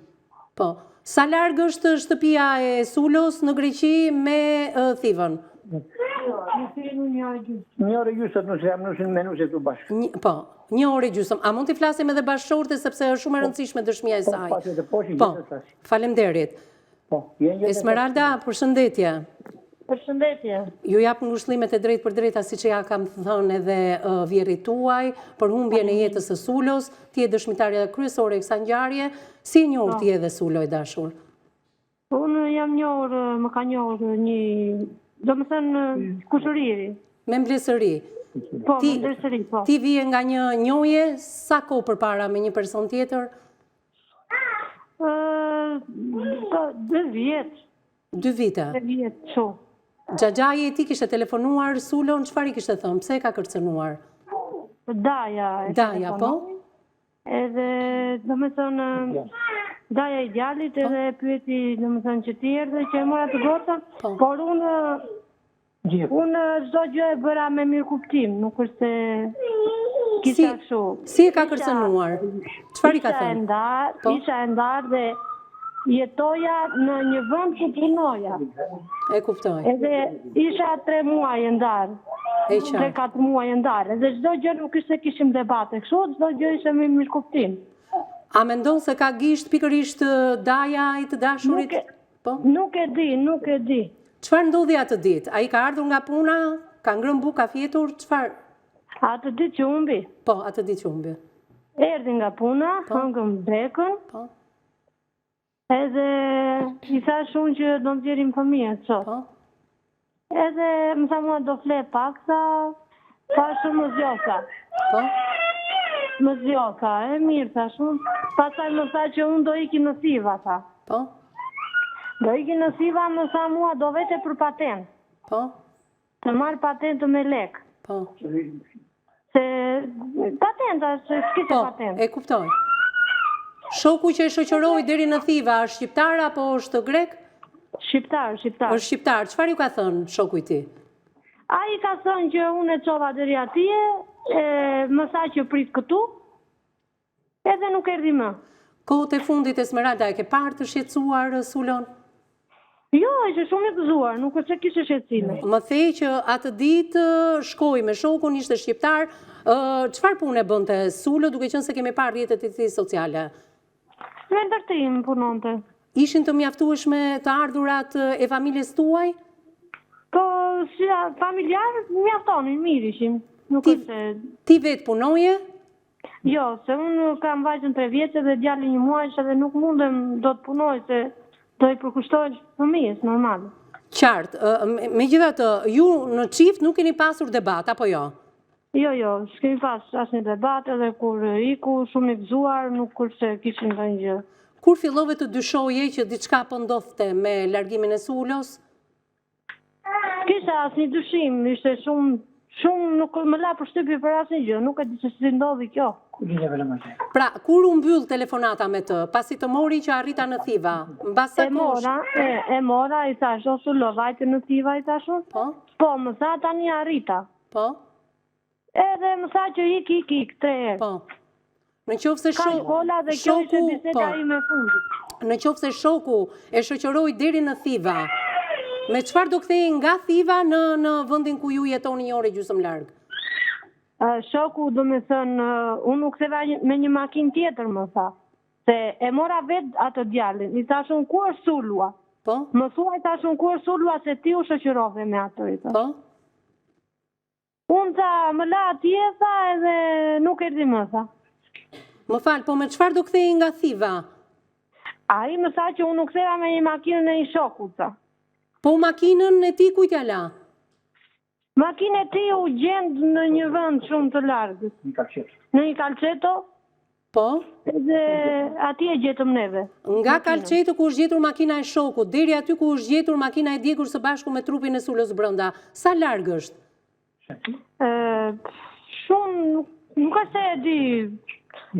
Po. Sa larg është shtëpia e Sulos në Greqi me Thivën? Një orë gjysmë, nëse jam nëse të bashkë. Po, një orë gjysmë. A mund t'i flasim edhe bashkëshorte sepse është shumë e rëndësishme dëshmia e saj? Po, faleminderit. Esmeralda, përshëndetje. Përshëndetje. Ju jap ngushëllimet e drejtë për drejta siç ja kam thënë edhe vjerrit tuaj për humbjen e jetës së Sulos, ti je dëshmitarja kryesore e kësaj ngjarje, si e njohur ti edhe Sulo i dashur? Unë jam njohur, më ka njohur një, domethënë kushëriri. Me mbledhëri. Po, me mbledhëri, po. Ti vije nga një njohje sa kohë përpara me një person tjetër? 2 vjet. 2 vite. 2 vjet, çu. Xhaxhaji e ti kishte telefonuar Sulon, çfarë i kishte thënë? Pse e ka kërcënuar? Daja, po? Edhe, domethënë, daja i djalit edhe pyeti, domethënë që ti erdhe që e mora të gotën, por unë çdo gjë e bëra me mirë kuptim, nuk është se kisha kështu. Si e ka kërcënuar? Çfarë i ka thënë? Isha e ndarë dhe jetoja në një vend ku punoja. E kuptoj. Edhe isha 3 muaj e ndarë. 3-4 muaj e ndarë. Edhe çdo gjë nuk ishte kishim debate kështu, çdo gjë ishte me mirë kuptim. A mendon se ka gisht pikërisht daja i të dashurit? Nuk e di. Çfarë ndodhi atë ditë? Ai ka ardhur nga puna, ka ngrënë bukë, ka fjetur, çfarë? Atë ditë që humbi. Po, atë ditë që humbi. Erdhi nga puna, hëngëm drekën. Po. Edhe i thash unë që do nxjerrim fëmijët sot. Po? Edhe më tha mua do fle pak, tha shumë më zjoka. Po? Më zjoka, e mirë, thash unë. Pastaj më tha që unë do iki në Siva, tha. Po? Do iki në Siva, më tha mua do vete për patent. Po? Të marrë patentë me lek. Po? Se patenta, se s'kishte Po, patent. e kuptoj. Shoku që e shoqëroi deri në Thiva është shqiptar apo është grek? Shqiptar. Është shqiptar. Çfarë ju ka thënë shoku i tij? Ai ka thënë që unë e çova deri atje, më tha që prit këtu, edhe nuk erdhi më. Kohët e fundit Esmeralda, e ke parë të shqetësuar Sulon? Jo, ishte shumë i gëzuar, nuk është se kishte shqetësime. Më thej që atë ditë shkoi me shokun, ishte shqiptar. Çfarë pune bënte Sulo, duke qenë se kemi parë rrjetet e tij sociale? Me ndërtim punonte. Ishin të mjaftueshme të ardhurat e familjes tuaj? Po, si familjarët mjaftonin, mirë ishim. Nuk është se... Ti vetë punoje? Jo, se unë kam vajzën 3 vjeçë dhe djalin 1 muajsh edhe nuk mundem do të punoj se do i përkushtoj fëmijës, normal. Qartë, megjithatë, ju në çift nuk keni pasur debat, apo jo? Jo, s'kemi pas asnjë debat edhe kur iku shumë i gëzuar, nuk është se kishin ndonjë gjë. Kur fillove të dyshoje që diçka po ndodhte me largimin e Sulos? Kisha asnjë dyshim, ishte shumë nuk më la përshtypje për asnjë gjë, nuk e di se si ndodhi kjo. Pra, kur u mbyll telefonata me të, pasi të mori që arrita në Thiva, mbas sa kohë? E mora, i thash, o Sulo, vajte në Thiva, i thash unë? Po? Po, më tha tani arrita. Po? Edhe më tha që ik 3 herë. Po. Në qoftë se Ka shkolla dhe kjo ishte biseda ime fundit. Në qoftë se shoku e shoqëroi deri në Thiva, me çfarë do kthehej nga Thiva në vendin ku ju jetoni 1 orë gjysmë larg? Shoku do me thënë, unë u ktheva me një makinë tjetër, më tha. Se e mora vetë atë djalin. I thashun ku është Sulua? Po? Më thuaj thashun ku është Sulua se ti u shoqërove me atë. Po? Unë tha, më la atje, tha, edhe nuk erdhi më, tha. Më fal, po me çfarë do kthehej nga Thiva? Ai më tha që unë u ktheva me një makinë e një shoku, tha. Po makinën e ti kujt ja la? Makinë e ti u gjend në një vend shumë të largë. Në një Calceto. Po? Dhe atje e gjetëm neve. Nga Calceto ku është gjetur makina e shokut, deri aty ku është gjetur makina e djegur së bashku me trupin e Sulos brenda, sa larg është? Shumë, nuk është se e di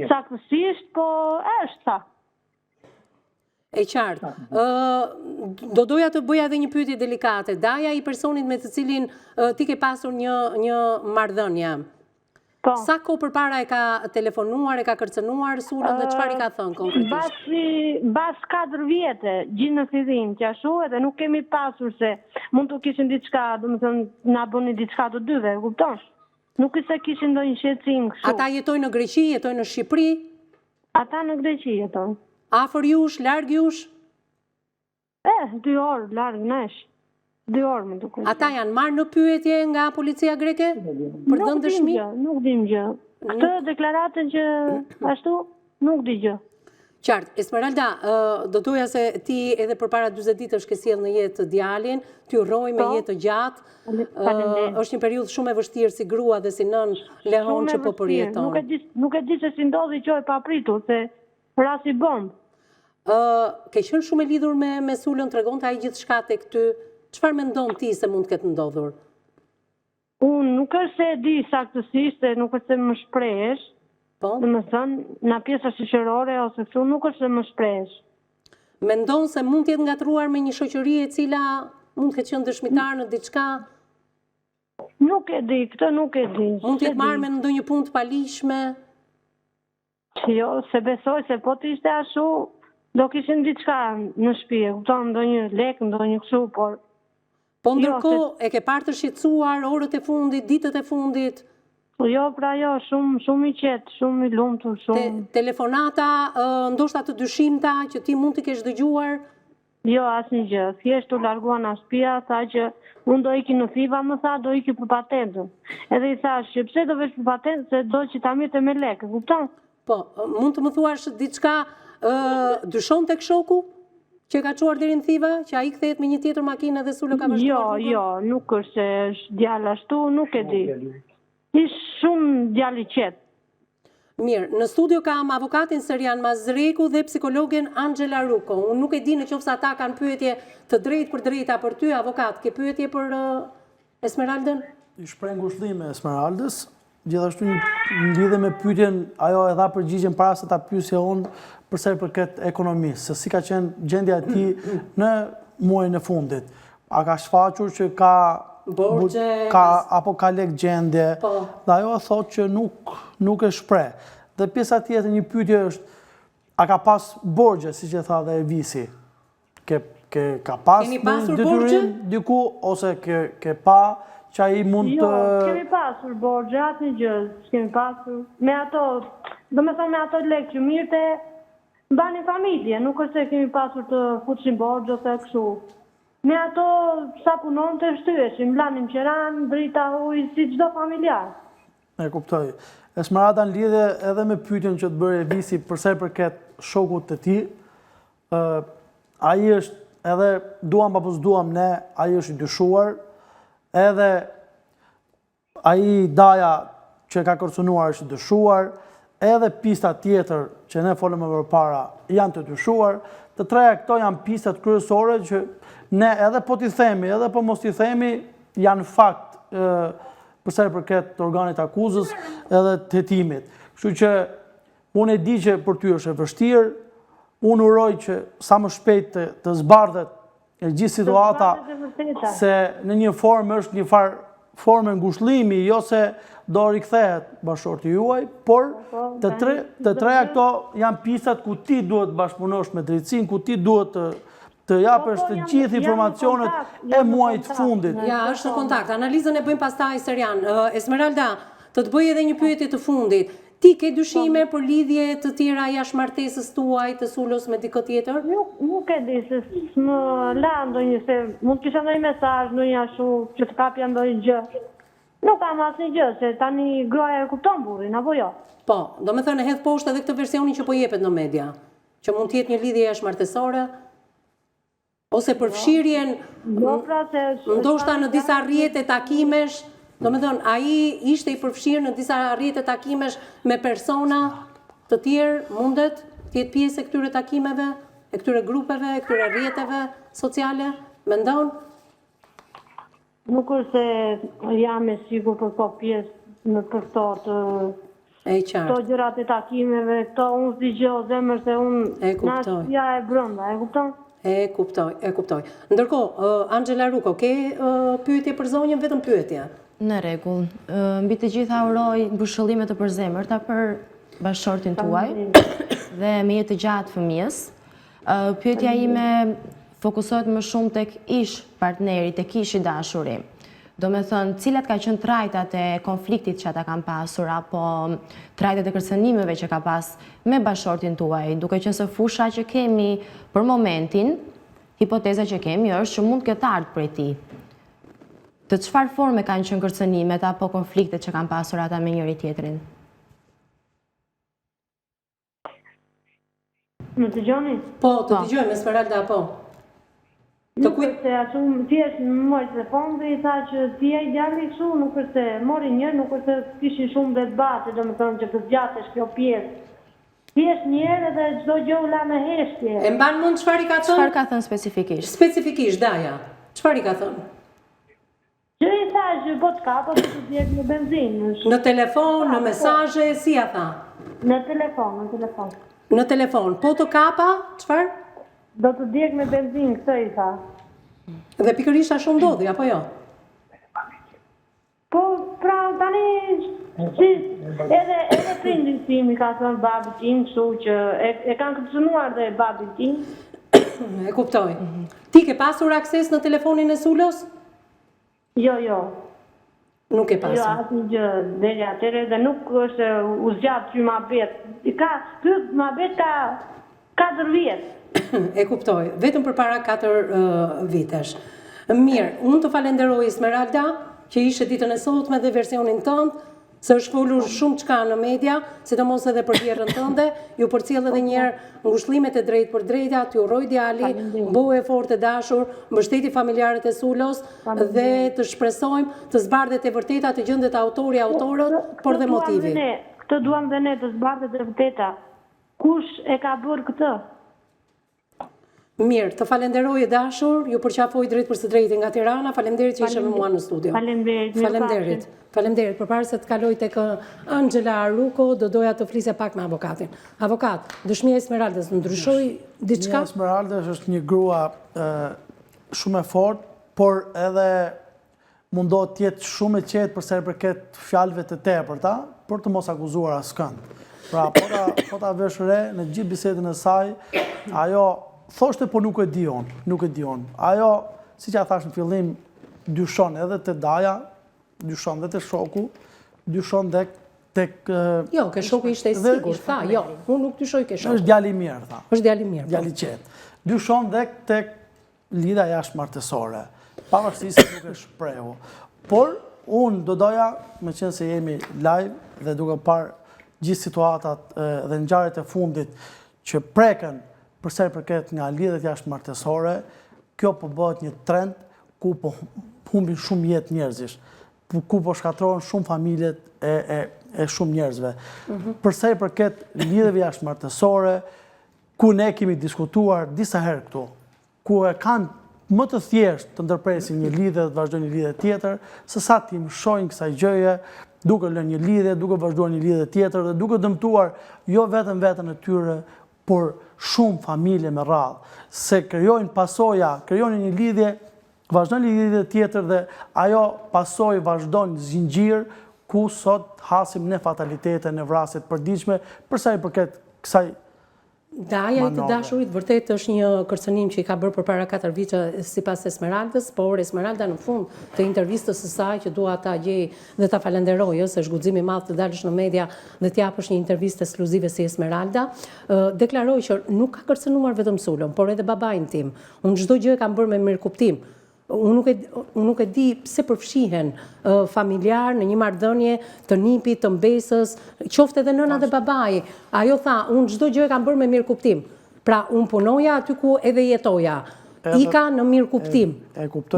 saktësisht, po është, tha. E qartë. Do doja të bëja edhe një pyetje delikate. Daja i personit me të cilin ti ke pasur një marrëdhënie. Po. Sa kohë përpara e ka telefonuar, e ka kërcënuar Sulon dhe çfarë i ka thënë konkretisht? Bas 4 vjetë, gjinë në fillim që ashtu, edhe nuk kemi pasur se mund të kishin diçka, do më thënë, na bëni diçka të dyve, kupton? Nuk se kishin ndonjë shqetësim kështu. Ata jetojnë në Greqi, jetojnë në Shqipëri? Ata në Greqi jetojnë. Afër jush, larg jush? 2 orë, larg nesh. 2 orë më duket. Ata janë marrë në pyetje nga policia greke? Për dhënë dëshmi? Nuk dim gjë. Këtë deklaratën që ashtu, nuk di gjë. Qartë, Esmeralda, do doja se ti edhe përpara 40 ditësh ke sjellë në jetë djalin, ty urroj me jetë të gjatë. Është një periudhë shumë e vështirë si grua dhe si nën lehon që po përjeton. Nuk e di se si ndodhi kjo e papritur, se rasti bomb. Ke qenë shumë e lidhur me Sulon, tregonte ai gjithçka tek ty. Çfarë mendon ti se mund të ketë ndodhur? Unë nuk është se e di saktësisht, nuk është se më shprehesh. Po? Dhe më thënë, nga pjesa shoqërore ose kështu nuk është se më shprehesh. Mendon se mund të jetë ngatruar me një shoqëri e cila mund të ketë qenë dëshmitar në diçka? Nuk e di, këtë nuk e di. Mund të jetë marrë me ndonjë punë të palishme? Jo, se besoj se po të ishte ashtu, do kishin diçka në shtëpi, kupton, ndonjë lek, ndonjë kështu, por po ndërkohë e ke parë të shqetësuar orët e fundit, ditët e fundit? Jo, pra jo, shumë i qetë, shumë i lumtur, shumë. Telefonata, ndoshta të dyshimta që ti mund të kesh dëgjuar? Jo, asnjë gjë. Thjesht u largua nga shtëpia, tha që unë do iki në Thiva, më tha, do iki për patentën. Edhe i thash që pse do vesh për patentën, se do që ta mirë me lekë, kupton? Po, mund të më thuash diçka dyshon tek shoku? Që ka çuar deri në Thiva, që ai kthehet me një tjetër makinë dhe Sulo ka vazhduar? Jo, nuk është se është djalë ashtu, nuk e di. Ishtë shumë djalë i qetë. Mirë, në studio kam avokatin Serian Mazreku dhe psikologen Angela Ruko. Unë nuk e di në qoftë ata kanë pyetje të drejtë për drejta për ty, avokat. Ke pyetje për Esmeraldën? I shpreh ngushëllime Esmeraldës, gjithashtu në lidhje me pyetjen, ajo e dha përgjigjen para se ta pyesja unë për sa i përket ekonomisë, se si ka qenë gjendja e tij në muajin e fundit. A ka shfaqur që ka borxhe, apo ka lek gjendje, dhe ajo e thotë që nuk e shpreh. Dhe pjesa tjetër një pyetje është, a ka pas borxhe, siç e tha dhe Evisi? Ka pas detyrim diku, ose ke pa që ai mund të... Jo, kemi pasur borxhe, atë një gjë, kemi pasur. Me ato, do me thonë me ato lekë që mirë të bani familje, nuk është se kemi pasur të futshim borxhe ose kështu. Me ato sa punon të shtyeshim, lanim qeran, drita ujë, si çdo familjar. E kuptoj. Esmeralda në lidhje edhe me pyetjen që të bëri Evisi për sa i përket shokut të tij, ai është edhe duam apo s'duam ne, ai është i dyshuar, edhe ai Daja që ka kërcënuar është i dyshuar, edhe pista tjetër që ne folëm më përpara janë të dyshuar. Të treja këto janë pistat kryesore që ne edhe po t'i themi, edhe po mos t'i themi, janë fakt përsa i përket organit akuzës edhe të hetimit. Kështu që unë e di që për ty është e vështirë, unë uroj që sa më shpejt të zbardhet e gjithë situata, se në një formë është një formë ngushëllimi, jo se do rikthehet bashkëshorti juaj, por të treja këto janë pistat ku ti duhet bashkëpunosh me drejtësinë, ku ti duhet të japësh të gjithë informacionet e muajit fundit. Ja, është në kontakt. Analizën e bëjmë pastaj, Serian. Esmeralda, të bëj edhe një pyetje të fundit. Ti ke dyshime për lidhje të tjera jashtë martesës tuaj të Sulos me dikë tjetër? Nuk e di, se më la ndonjë, se mund të kisha ndonjë mesazh, ndonjë ashtu, që të kapja ndonjë gjë. Nuk kam asnjë gjë, se tani gruaja e kupton burrin, apo jo? Po, do me thënë hedh poshtë edhe këtë versionin që po jepet në media, që mund të jetë një lidhje jashtëmartesore, ose përfshirjen ndoshta në disa rrjete takimesh. Do me thënë, ai ishte i përfshirë në disa rrjete takimesh me persona të tjerë, mundet të jetë pjesë e këtyre takimeve, e këtyre grupeve, e këtyre rrjeteve sociale, mendon? Nuk është se jam e sigur për po pjesë në për këto gjërat e takimeve, këto unë si gjë zemër se unë në ashtëja e brënda, e kupton? E kuptoj. Ndërkohë, Angela Ruko, ke pyetje për zonjën, vetëm pyetje? Në rregull. Mbi të gjitha uroj ngushëllime të përzemërta për bashkëshortin tuaj dhe me jetë të gjatë fëmijës. Pyetja ime fokusohet më shumë tek ish partneri, tek ish i dashuri. Do me thënë, cilat ka qenë trajtat e konfliktit që ata kanë pasur, apo trajtat e kërcënimeve që ka pas me bashkëshortin tuaj, duke qenë se fusha që kemi për momentin, hipoteza që kemi është që mund këtë ardhë prej tij. Të çfarë forme kanë qenë kërcënimet apo konfliktet që kanë pasur ata me njëri tjetrin? Më dëgjoni? Po, të dëgjojmë, Esmeralda, po. Nuk është se ashtu thjesht më mori telefon dhe i tha që ti ai djali kështu, nuk është se mori njërë, nuk është se kishin shumë debate, domethënë që të zgjatesh kjo pjesë. Thjesht njërë dhe çdo gjë u la me heshtje. E mban mend çfarë i ka thënë? Çfarë ka thënë specifikisht? Specifikisht, Daja. Çfarë i ka thënë? Që i tha që po të kapa të të djekë në benzinë. Në telefon, në mesazhe, si ja tha? Në telefon. Në telefon, po të kapa, çfarë? Do të djekë me benzinë, këtë i tha. Dhe pikërisht ashtu ndodhi, apo jo? Po, pra, tani, edhe prindin tim i ka thënë babi tim, kështu që e kanë kërcënuar dhe babi tim. E kuptoj. Ti ke pasur akses në telefonin e Sulos? Jo. Nuk e pasur. Jo, asnjë gjë deri atëre dhe nuk është u zgjat që ma bet. Ma bet ka 4 vjet. E kuptoj, vetëm përpara 4 vitesh. Mirë, unë të falenderoj Esmeralda, që ishe ditën e sotme dhe versionin tënd, Se është folur shumë çka në media, sidomos edhe për vjerrën tënde, ju përcjell edhe një herë ngushëllimet e drejtë për drejta, t'ju uroj djali, bëu efort të dashur, mbështeti familjarët e Sulos dhe të shpresojmë të zbardhet e vërteta, të gjendet autori, autorët, por dhe motivi. Këtë duam dhe ne të zbardhet e vërteta. Kush e ka bërë këtë? Mirë, të falenderoj e dashur, ju përqafoj drejt për së drejti nga Tirana, falenderit që ishe me mua në studio. Falenderit. Falenderit, përpara se të kaloj tek Angela Aruko, do doja të flisja pak me avokatin. Avokat, dëshmia e Esmeraldës ndryshoi diçka? Esmeraldës është një grua shumë e fortë, por edhe mundohet të jetë shumë e qetë për sa i përket fjalëve të tepërta, për të mos akuzuar askënd. Pra, po ta vesh re në gjithë bisedën e saj, ajo thoshte po nuk e dion. Ajo, siç ja thash në fillim, dyshon edhe te Daja, dyshon dhe te shoku, dyshon dhe tek Jo, ke shoku ishte i sigurt, tha, jo, unë nuk dyshoj ke shoku. Është djali i mirë, tha. Është djali i mirë. Djali i qetë. Dyshon dhe tek lidhja jashtëmartësore, pavarësisht se nuk e shprehu. Por unë do doja, meqense jemi live dhe duke parë gjithë situatat dhe ngjarjet e fundit që preken përsa i përket nga lidhjet jashtëmartësore, kjo po bëhet një trend ku po humbin shumë jetë njerëzish, ku po shkatërrohen shumë familjet e shumë njerëzve. Përsa i përket lidhjeve jashtëmartësore, ku ne kemi diskutuar disa herë këtu, ku e kanë më të thjeshtë të ndërpresin një lidhje dhe të vazhdojnë një lidhje tjetër, se sa ti mshojnë kësaj gjëje, duke lënë një lidhje, duke vazhduar një lidhje tjetër dhe duke dëmtuar jo vetën e tyre, por shumë familje me radhë, se krijojnë pasoja, krijojnë një lidhje, vazhdojnë një lidhje tjetër dhe ajo pasojë vazhdon zinxhir ku sot hasim në fatalitete, në vrasje të përditshme, përsa i përket kësaj Daja i të dashurit vërtet është një kërcënim që i ka bërë përpara 4 vite sipas Esmeraldës, por Esmeralda në fund të intervistës së saj që dua ta gjej dhe ta falenderoj, se është guxim i madh të dalësh në media dhe të japësh një intervistë ekskluzive si Esmeralda, deklaroi që nuk ka kërcënuar vetëm Sulon, por edhe babain tim. Unë çdo gjë e kam bërë me mirëkuptim. Unë nuk e di pse përfshihen familjar në një marrëdhënie të nipit, të mbesës, qoftë edhe nëna dhe babai. Ajo tha, unë çdo gjë e kam bërë me mirëkuptim. Pra, unë punoja aty ku edhe jetoja. Ika në mirëkuptim.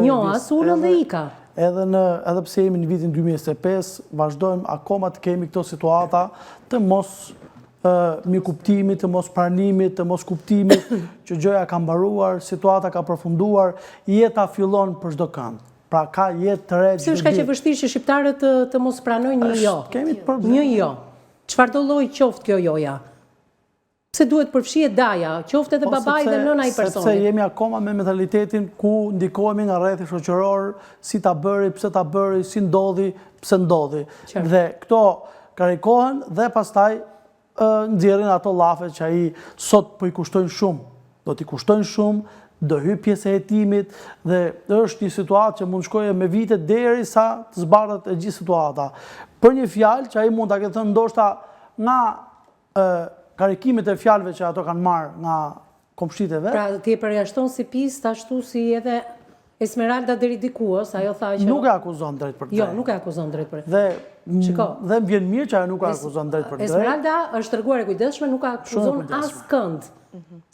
Njoha Sulon dhe ika. Edhe pse jemi në vitin 2025, vazhdojmë akoma të kemi këto situata të mos mirëkuptimit, të mos pranimit, të mos kuptimit, që gjëja ka mbaruar, situata ka përfunduar, jeta fillon për çdo kënd. Pra ka jetë të re. Pse është kaq e vështirë që shqiptarët të mos pranojnë një jo? Kemi problem. Një jo. Çfarëdo lloji qoftë kjo joja? Pse duhet përfshihet Daja, qoftë edhe babai dhe nëna i personit? Sepse jemi akoma me mentalitetin ku ndikohemi nga rrethi shoqëror, si ta bëri, pse ta bëri, si ndodhi, pse ndodhi. Dhe këto karikohen dhe pastaj nxjerrin ato llafe që ai sot po i kushtojnë shumë. Do t'i kushtojnë shumë, do hyj pjesë e hetimit dhe është një situatë që mund shkojë me vite derisa të zbardhet e gjithë situata. Për një fjalë që ai mund ta ketë thënë ndoshta nga karikimet e fjalëve që ato kanë marrë nga komshitë e vet. Pra ti e përjashton si pist, ashtu si edhe Esmeralda deri dikuos, ajo tha që nuk e akuzon drejt për drejt. Jo, nuk e akuzon drejt për drejt. Dhe më vjen mirë që ajo nuk e akuzon drejt për drejt. Esmeralda është treguar e kujdesshme, nuk e akuzon askënd.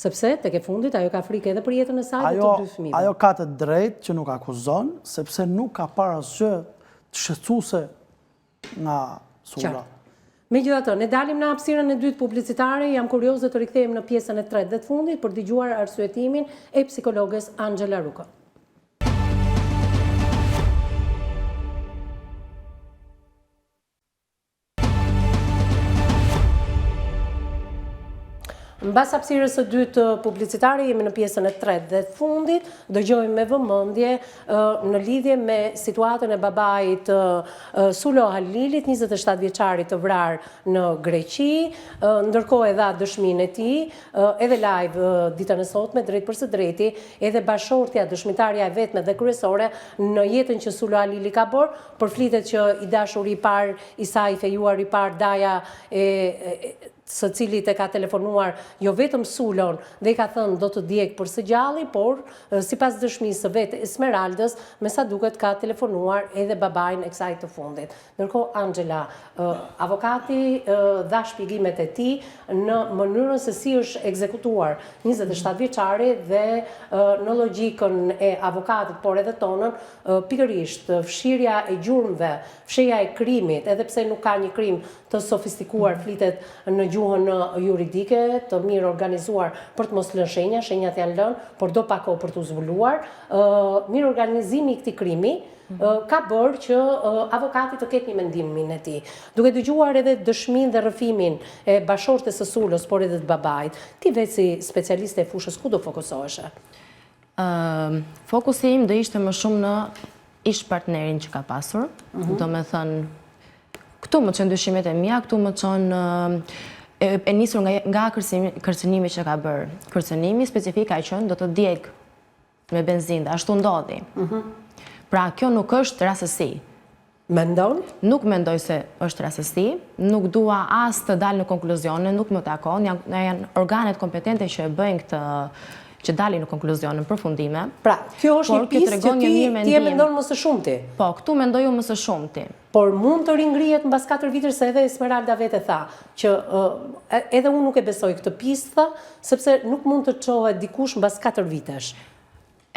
Sepse tek e fundit ajo ka frikë edhe për jetën e saj dhe të 2 fëmijëve. Ajo ka të drejtë që nuk akuzon, sepse nuk ka parë asgjë të shqetësuese nga Sula. Megjithatë, ne dalim në hapësirën e dytë publicitare, jam kurioze të rikthehemi në pjesën e tretë dhe të fundit për dëgjuar arsyetimin e psikologes Angela Aruko. Mbas hapësirës së dytë publicitare, jemi në pjesën e tretë dhe të fundit, dëgjojmë me vëmendje në lidhje me situatën e babait Sulo Halilit, 27 vjeçarit të vrarë në Greqi, ndërkohë e dha dëshminë e tij, edhe live ditën e sotme drejt për së drejti, edhe bashortja dëshmitarja e vetme dhe kryesore në jetën që Sulo Halili ka bërë, përflitet që i dashuri i parë i saj, i fejuar i parë Daja së cilit e ka telefonuar jo vetëm Sulon dhe i ka thënë do të djeg për së gjalli, por sipas dëshmisë së vetë Esmeraldës, me sa duket ka telefonuar edhe babajnë e kësaj të fundit. Ndërkohë Angela, avokati dha shpjegimet e tij në mënyrën se si është ekzekutuar 27 vjeçari dhe në logjikën e avokatit, por edhe tonën, pikërisht fshirja e gjurmëve, fshirja e krimit, edhe pse nuk ka një krim të sofistikuar, flitet në gjuhën juridike, të mirë organizuar për të mos lënë shenja, shenjat janë lënë, por do pak kohë për të zhvuluar. Mirë organizimi i këtij krimi ka bërë që avokati të ketë një mendimin e tij. Duke dëgjuar edhe dëshminë dhe rrëfimin e bashortes së Sulës, por edhe të babait, ti vetë si specialiste e fushës ku do fokusoheshe? Fokusi im do ishte më shumë në ish partnerin që ka pasur, do me thënë, këtu më qënë dyshimet e mia, këtu më qënë e nisur nga kërcënimi që ka bërë. Kërcënimi specifik ka qënë do të djeg me benzin, dhe ashtu ndodhi. Pra, kjo nuk është rastësi. Mendon? Nuk mendoj se është rastësi, nuk dua as të dalë në konkluzione, nuk më takon, janë organet kompetente që e bëjnë këtë që dalin në konkluzion, në përfundime. Pra, kjo është një pistë që ti e mendon më së shumti. Po, këtu mendoju më së shumti. Por mund të ringrihet mbas 4 vitësh, se edhe Esmeralda vetë tha, që edhe unë nuk e besoj këtë pistë, sepse nuk mund të çohet dikush mbas 4 vitesh.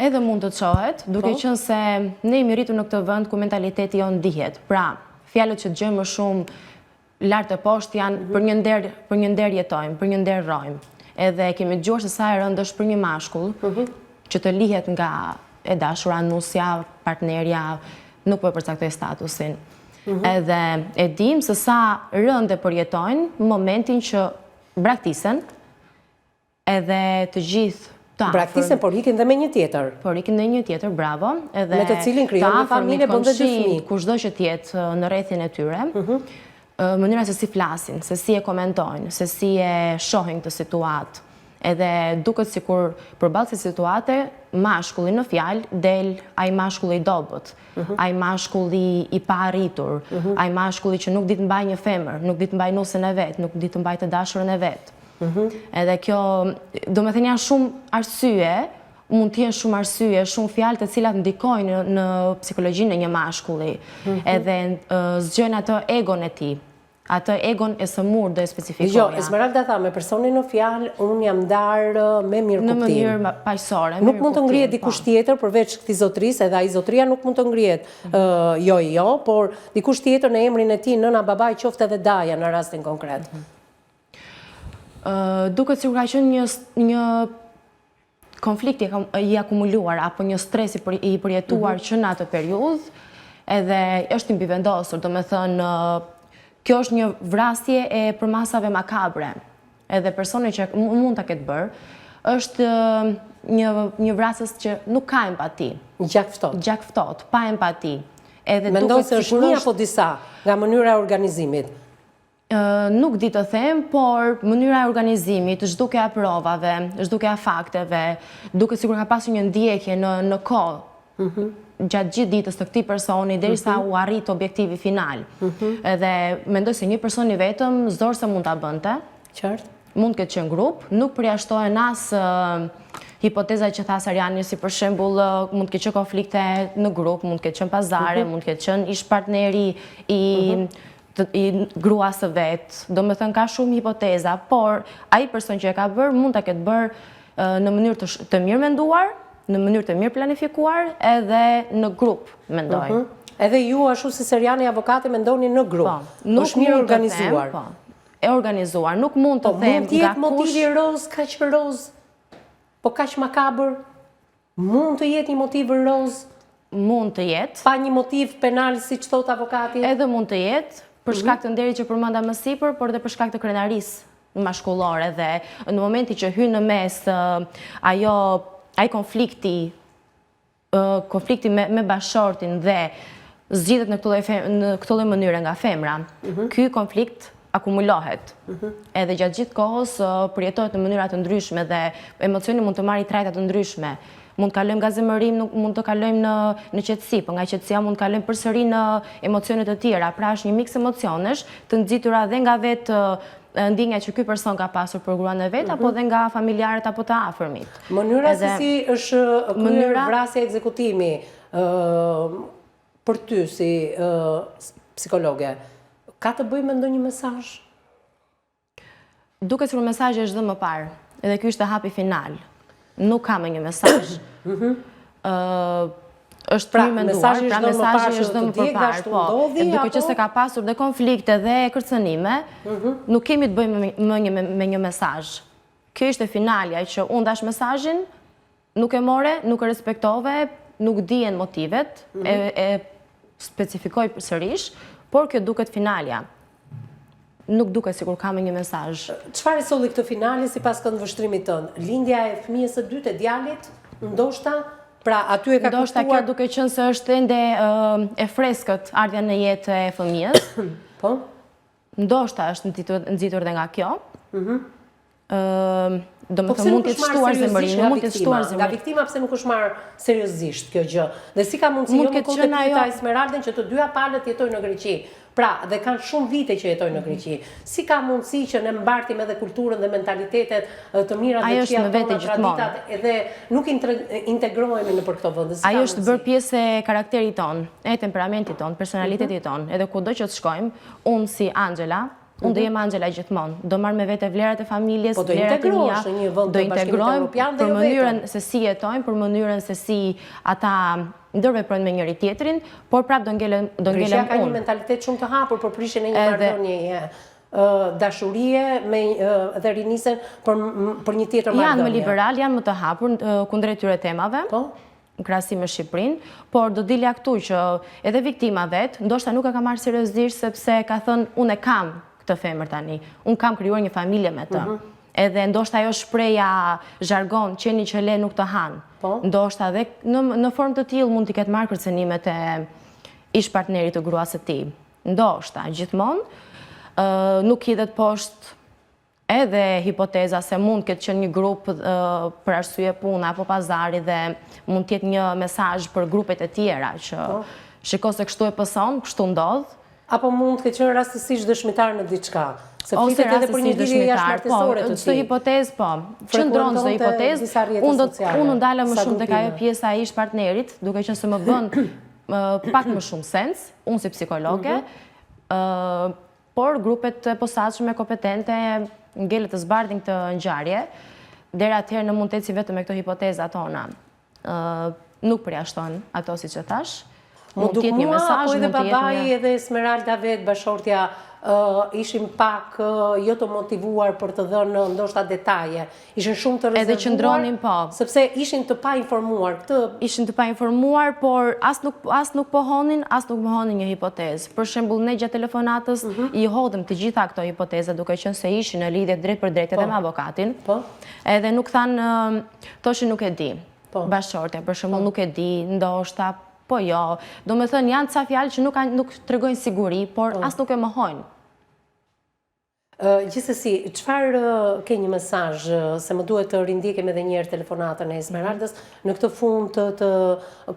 Edhe mund të çohet, duke qenë se ne jemi rritur në këtë vend ku mentaliteti jonë dihet. Pra, fjalët që dëgjojmë më shumë lart e poshtë janë për një nder jetojmë, për një nder rrojmë. Edhe kemi dëgjuar se sa e rëndë është për një mashkull që të lihet nga e dashura, nusja, partnerja, nuk po e përcaktoj statusin. Edhe e dim se sa rëndë e përjetojnë momentin që braktisen, edhe të gjithë të braktisen, por ikin dhe me një tjetër. Por ikin dhe një tjetër, bravo. Me të cilin krijon një familje, bën dhe dy fëmijë. Kushdo që tjetë në rrethin e tyre, mënyra se si flasin, se si e komentojnë, se si e shohin këtë situatë. Edhe duket sikur përballë kësaj situate, mashkulli në fjalë del ai mashkulli i dobët, ai mashkulli i pa arritur, ai mashkulli që nuk di të mbajë një femër, nuk di të mbajë nusën e vet, nuk di të mbajë të dashurën e vet. Edhe kjo, domethënë janë shumë arsye, mund të jenë shumë arsye, shumë fjalë të cilat ndikojnë në psikologjinë e një mashkulli. Edhe zgjojnë atë egon e tij. Atë egon e sëmur dhe specifikoja. Jo, Esmeralda tha, me personin në fjalë, unë jam ndarë me mirë kuptim. Në mënyrë paqësore. Nuk mund të ngrihet dikush tjetër, përveç këtij zotrisë, edhe ai zotria nuk mund të ngrihet jo, por dikush tjetër në emrin e tij, nëna, babai, qoftë edhe daja në rastin konkret. Duket sikur ka qenë një konflikt i akumuluar, apo një stres i përjetuar që në atë periudhë, edhe është i mbivendosur, do me thënë, kjo është një vrasje e përmasave makabre, edhe personi që mund të ketë bërë, është një vrasës që nuk ka empati. Gjakftot, pa empati. Mendon se është një apo disa nga mënyra e organizimit? Nuk di të them, por mënyra e organizimit, zhdukja e provave, zhdukja e fakteve, duke sikur ka pasur një ndjekje në kohë, gjatë gjithë ditës të këtij personi derisa u arrit objektivi final. Edhe mendoj se një person i vetëm zorse mund ta bënte. Qartë. Mund të ketë qenë grup, nuk përjashtohen as hipoteza që tha Sarjani, si për shembull mund të ketë qenë konflikte në grup, mund të ketë qenë pazare, mund të ketë qenë ish partneri i gruas së vet. Domethënë ka shumë hipoteza, por ai person që e ka bërë mund ta ketë bërë në mënyrë të mirë menduar, në mënyrë të mirë planifikuar, edhe në grup, mendoj. Edhe ju, ashtu si Serjani avokati, mendoni në grup. Është mirë organizuar. E organizuar, nuk mund të them nga kush... Mund t'jetë motivi roz, kaq roz, po kaq makabër? Mund të jetë një motiv roz? Mund të jetë. Pa një motiv penal, si që thot avokati? Edhe mund të jetë, për shkak të nderit që përmenda më sipër, por dhe për shkak të krenarisë mashkullore, dhe në momenti që hyn në mes ai konflikti me bashortin dhe zgjidhet në këtë lloj mënyre nga femra, ky konflikt akumulohet. Edhe gjatë gjithë kohës përjetohet në mënyra të ndryshme dhe emocioni mund të marrë trajta të ndryshme. Mund të kalojmë nga zemërim, mund të kalojmë në qetësi, por nga qetësia mund të kalojmë përsëri në emocione të tjera. Pra është një miks emocionesh të nxitura dhe nga vetë ndjenja që ky person ka pasur për gruan e vet apo dhe nga familjarët apo të afërmit. Mënyra se si është kryer vrasja ekzekutimi për ty si psikologe, ka të bëjë me ndonjë mesazh? Duket sikur mesazhi është dhe më parë, edhe ky është hapi final. Nuk ka më një mesazh. Është mirë menduar, pra mesazhi është dhe më përpara, po. Duke që se ka pasur dhe konflikte dhe kërcënime, nuk kemi të bëjmë me një mesazh. Kjo ishte finalja që unë dash mesazhin, nuk e more, nuk e respektove, nuk dihen motivet, e specifikoj sërish, por kjo duket finalja. Nuk duket sikur ka me një mesazh. Çfarë solli këtë finale sipas këndvështrimit tënd? Lindja e fëmijës së dytë e djalit, ndoshta, pra aty e ka kushtuar. Ndoshta kjo duke qenë se është ende e freskët ardha në jetë e fëmijës. Po. Ndoshta është nxitur dhe nga kjo. Domethënë mund të shtuar zemërinë, mund të shtuar zemërinë. Nga viktima pse nuk është marrë seriozisht kjo gjë? Dhe si ka mundësi jo më kohë të pyeta Esmeraldën që të dyja palët jetojnë në Greqi? Pra, dhe kanë shumë vite që jetojnë në Greqi. Si ka mundësi që ne mbartim edhe kulturën dhe mentalitetet të mira dhe që janë tona traditat edhe nuk integrohemi në për këto vende? Ajo është bërë pjesë e karakterit ton, e temperamentit ton, personalitetit ton, edhe kudo që të shkojmë, unë si Angela, unë do jem Angela gjithmonë, do marrë me vete vlerat e familjes, vlerat e mia, do integrojmë për mënyrën se si jetojmë, për mënyrën se si ata ndërveprojnë me njëri tjetrin, por prap do ngelem unë. Greqia ka një mentalitet shumë të hapur për prishjen e një marrëdhënieje, dashurie dhe rinisen për një tjetër marrëdhënie. Janë më liberal, janë më të hapur kundrejt këtyre temave. Në krahasim me Shqipërinë, por do dilja këtu që edhe viktima vet, ndoshta nuk e ka marrë seriozisht sepse ka thënë unë e kam këtë femër tani, unë kam krijuar një familje me të. Edhe ndoshta ajo shpreha zhargon, qeni që le nuk të hanë. Ndoshta edhe në formë të tillë mund t'i ketë marrë kërcënimet e ish partnerit të gruas së tij. Ndoshta, gjithmonë nuk hidhet poshtë edhe hipoteza se mund këtë qenë një grup për arsye pune apo pazari dhe mund t'jetë një mesazh për grupet e tjera që shiko se kështu e pëson, kështu ndodh. Apo mund të ketë qenë rastësisht dëshmitar në diçka. Se flitet edhe për një lidhje jashtëmartësore të tij. Çdo hipotezë po. Qëndron çdo hipotezë. Unë ndalem më shumë tek ajo pjesa e ish partnerit, duke qenë se më bën pak më shumë sens, unë si psikologe, por grupet e posaçme kompetente ngelet të zbardhin këtë ngjarje, deri atëherë në mund të eci vetëm me këto hipoteza tona. Nuk përjashton ato siç e thash. Mund të jetë një mesazh, mund të jetë babai edhe Esmeralda vet bashortja ishin pak jo të motivuar për të dhënë ndoshta detaje. Ishin shumë të rezervuar. Edhe qëndronin po. Sepse ishin të painformuar. Ishin të painformuar, por as nuk pohonin, as nuk mohonin një hipotezë. Për shembull, ne gjatë telefonatës i hodhëm të gjitha këto hipoteza, duke qenë se ishin në lidhje drejt për drejt edhe me avokatin. Edhe nuk thanë, thoshin nuk e di. Bashortja, për shembull, nuk e di, ndoshta po jo, do me thënë janë ca fjalë që nuk tregojnë siguri, por as nuk e mohojnë. Gjithsesi, çfarë ke një mesazh se më duhet të rindjekem edhe një herë telefonatën e Esmeraldës në këtë fund të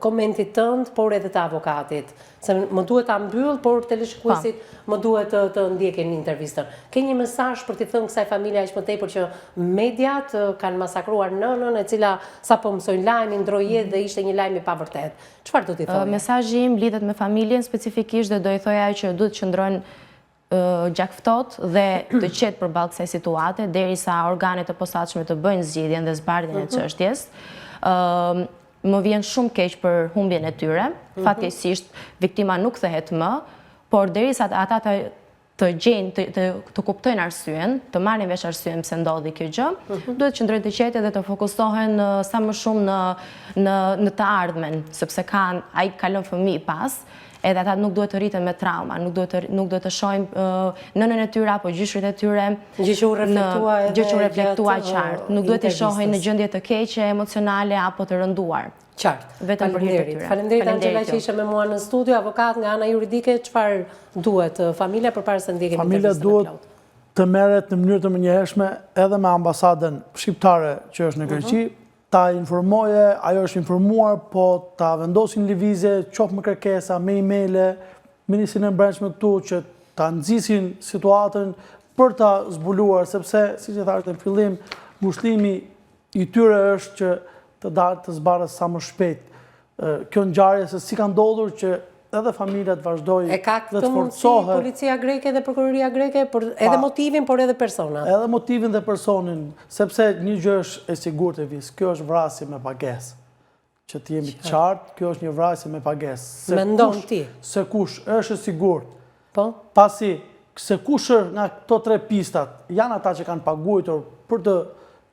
komentit tënd, por edhe të avokatit. Se më duhet ta mbyll, por teleshikuesit më duhet të ndjekin intervistën. Ke një mesazh për t'i thënë kësaj familje aq më tepër që mediat kanë masakruar nënën, e cila sapo mësoi lajmin, ndroi jetë dhe ishte një lajm i pavërtet. Çfarë do t'i thonë? Mesazhi im lidhet me familjen specifikisht dhe do i thoja që duhet të qëndrojnë gjakftot dhe të qetë përballë kësaj situate derisa organet e posaçme të bëjnë zgjidhjen dhe zbardhjen e çështjes. Më vjen shumë keq për humbjen e tyre. Fatkeqësisht viktima nuk kthehet më, por derisa ata të gjejnë, të kuptojnë arsyen, të marrin vesh arsyen pse ndodhi kjo gjë, duhet të qëndrojnë të qetë dhe të fokusohen sa më shumë në të ardhmen, sepse ai kalon fëmijë pas. Edhe ata nuk duhet të rriten me trauma, nuk duhet të shohim nënën e tyre apo gjyshrit e tyre. Gjë që u reflektua qartë. Nuk duhet të shohin në gjendje të keqe, emocionale apo të rënduar. Qartë. Vetëm për hir të tyre. Faleminderit Angela që ishe me mua në studio, avokat nga ana juridike, çfarë duhet familja përpara se ndjekim intervistën e plotë? Familja duhet të merret në mënyrë të menjëhershme edhe me ambasadën shqiptare që është në Greqi. Ta informoje, ajo është informuar, po ta vendosin lëvizje, qoftë me kërkesa, me emaile, Ministrinë e Brendshme këtu që ta nxisin situatën për ta zbuluar, sepse, si që thartë në fillim, ngushtimi i tyre është që të dalë të zbarës sa më shpejt. Kjo ngjarje se si ka ndodhur që edhe familjet vazhdoj E ka dhe këtë të mundësi forcohet. policia greke dhe prokuroria greke, edhe motivin, por edhe personat. Edhe motivin dhe personin, sepse një gjë është e sigurt e vis, kjo është vrasje me pagesë. Që të jemi qartë, kjo është një vrasje me pagesë. Mendon ti? Se kush është e sigurt. Po? Pasi, se kush nga këto 3 pistat janë ata që kanë paguajtur për të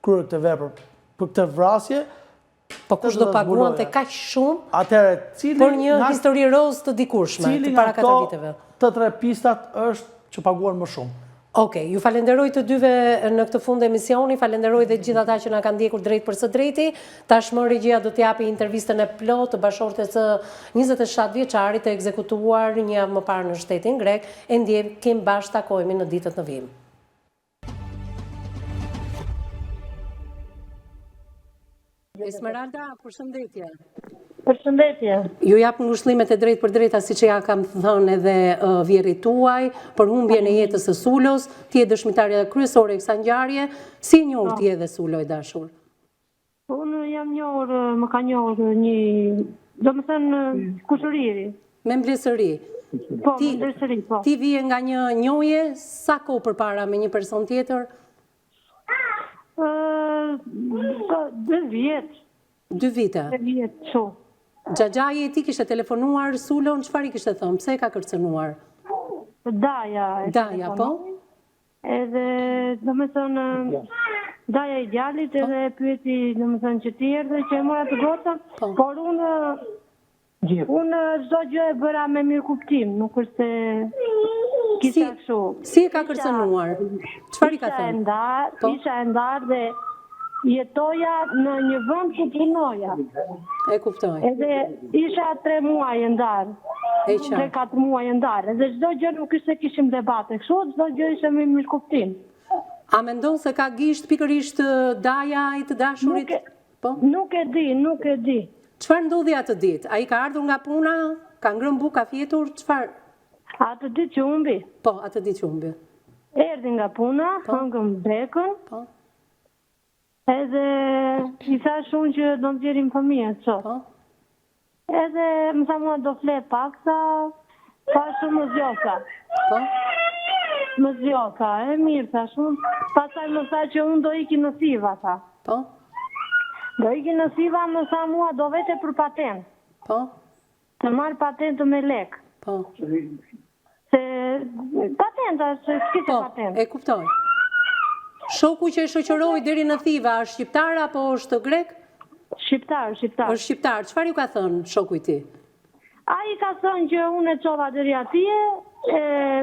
kryer këtë vepër, për këtë vrasje, Po kush do paguan të kaq shumë atëherë cili për një histori roz të dikurshme, të para 4 viteve? Të 3 pistat është që paguan më shumë. Okej, ju falenderoj të dyve në këtë fund e emisioni, falenderoj dhe gjithë ata që na kanë ndjekur drejt për së drejti. Tashmë regjia do t'japi intervistën e plot të bashortes së 27 vjeçarit të ekzekutuar një javë më parë në shtetin grek, e ndjekim bashkë takohemi në ditët në vijim. Esmeralda, përshëndetje. Përshëndetje. Ju jap ngushëllimet e drejt për drejta, si që ja kam thënë edhe vjerit tuaj, për humbjen e jetës së Sulos, ti je dëshmitarja kryesore e kësaj ngjarje, si e njohur ti edhe Sulo i dashur? Unë jam njohur, më ka njohur një, do më thënë, kushëriri. Me mbledhëri. Po, me mbledhëri, po. Ti vije nga një njohje, sa kohë përpara me një person tjetër? 2 vjetë. 2 vite. 2 vjetë, që. Xhaxhaji e ti kishte telefonuar Sulon, çfarë i kishte thënë? Pse e ka kërcënuar? Daja, po? Edhe, do me thënë, daja i djalit edhe pyeti, do me thënë, që ti erdhe që e mora të gotën, por unë çdo gjë e bëra me mirë kuptim, nuk është se kisha kështu. Si e ka kërcënuar? Çfarë i ka thënë? Isha e ndarë dhe jetoja në një vend ku punoja. E kuptoj. Edhe isha 3 muaj e ndarë. 3-4 muaj e ndarë. Edhe çdo gjë nuk ishte kishim debate kështu, çdo gjë ishte me mirë kuptim. A mendon se ka gisht pikërisht daja i të dashurit? Nuk e di. Çfarë ndodhi atë ditë? Ai ka ardhur nga puna, ka ngrënë bukë, ka fjetur, çfarë? Atë ditë që humbi. Po, atë ditë që humbi. Erdhi nga puna, hëngëm drekën. Po. Edhe i thash unë që do të nxjerrim fëmijën sot. Po. Edhe më tha mua do flet paksa, thashë më zgjosa. Po. Më zgjosa, e mirë thash unë. Pastaj më tha që unë do iki në Siva, tha. Po. Do iki në Siva, më tha mua do vete për patent. Po. Të marr patentë me lek. Po. Se patenta, se s'kishte patent. E kuptoj. Shoku që e shoqëroi deri në Thiva është shqiptar apo është grek? Shqiptar. Është shqiptar. Çfarë ju ka thënë shoku i tij? Ai ka thënë që unë e çova deri atje,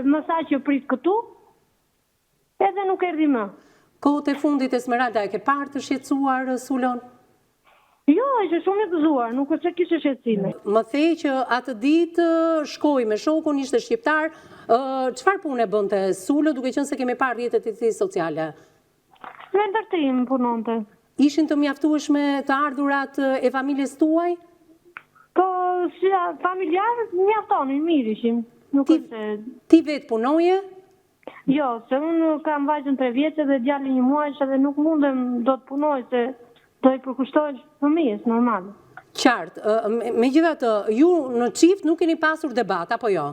më tha që prit këtu, edhe nuk erdhi më. Kohët e fundit Esmeralda e ke parë të shqetësuar Sulon? Jo, ishte shumë i gëzuar, nuk është se kishte shqetësime. Më thej që atë ditë shkoi me shokun, ishte shqiptar. Çfarë pune bënte Sulo, duke qenë se kemi parë rrjetet e tij sociale? Me ndërtim punonte. Ishin të mjaftueshme të ardhurat e familjes tuaj? Po, si familjarët mjaftonin, mirë ishim. Nuk është. Ti vetë punoje? Jo, se unë kam vajzën 3 vjeçë dhe djalin 1 muaj dhe nuk mundem do të punoj se do i përkushtoj fëmijës normal. Qartë. Megjithatë, ju në çift nuk keni pasur debat apo jo?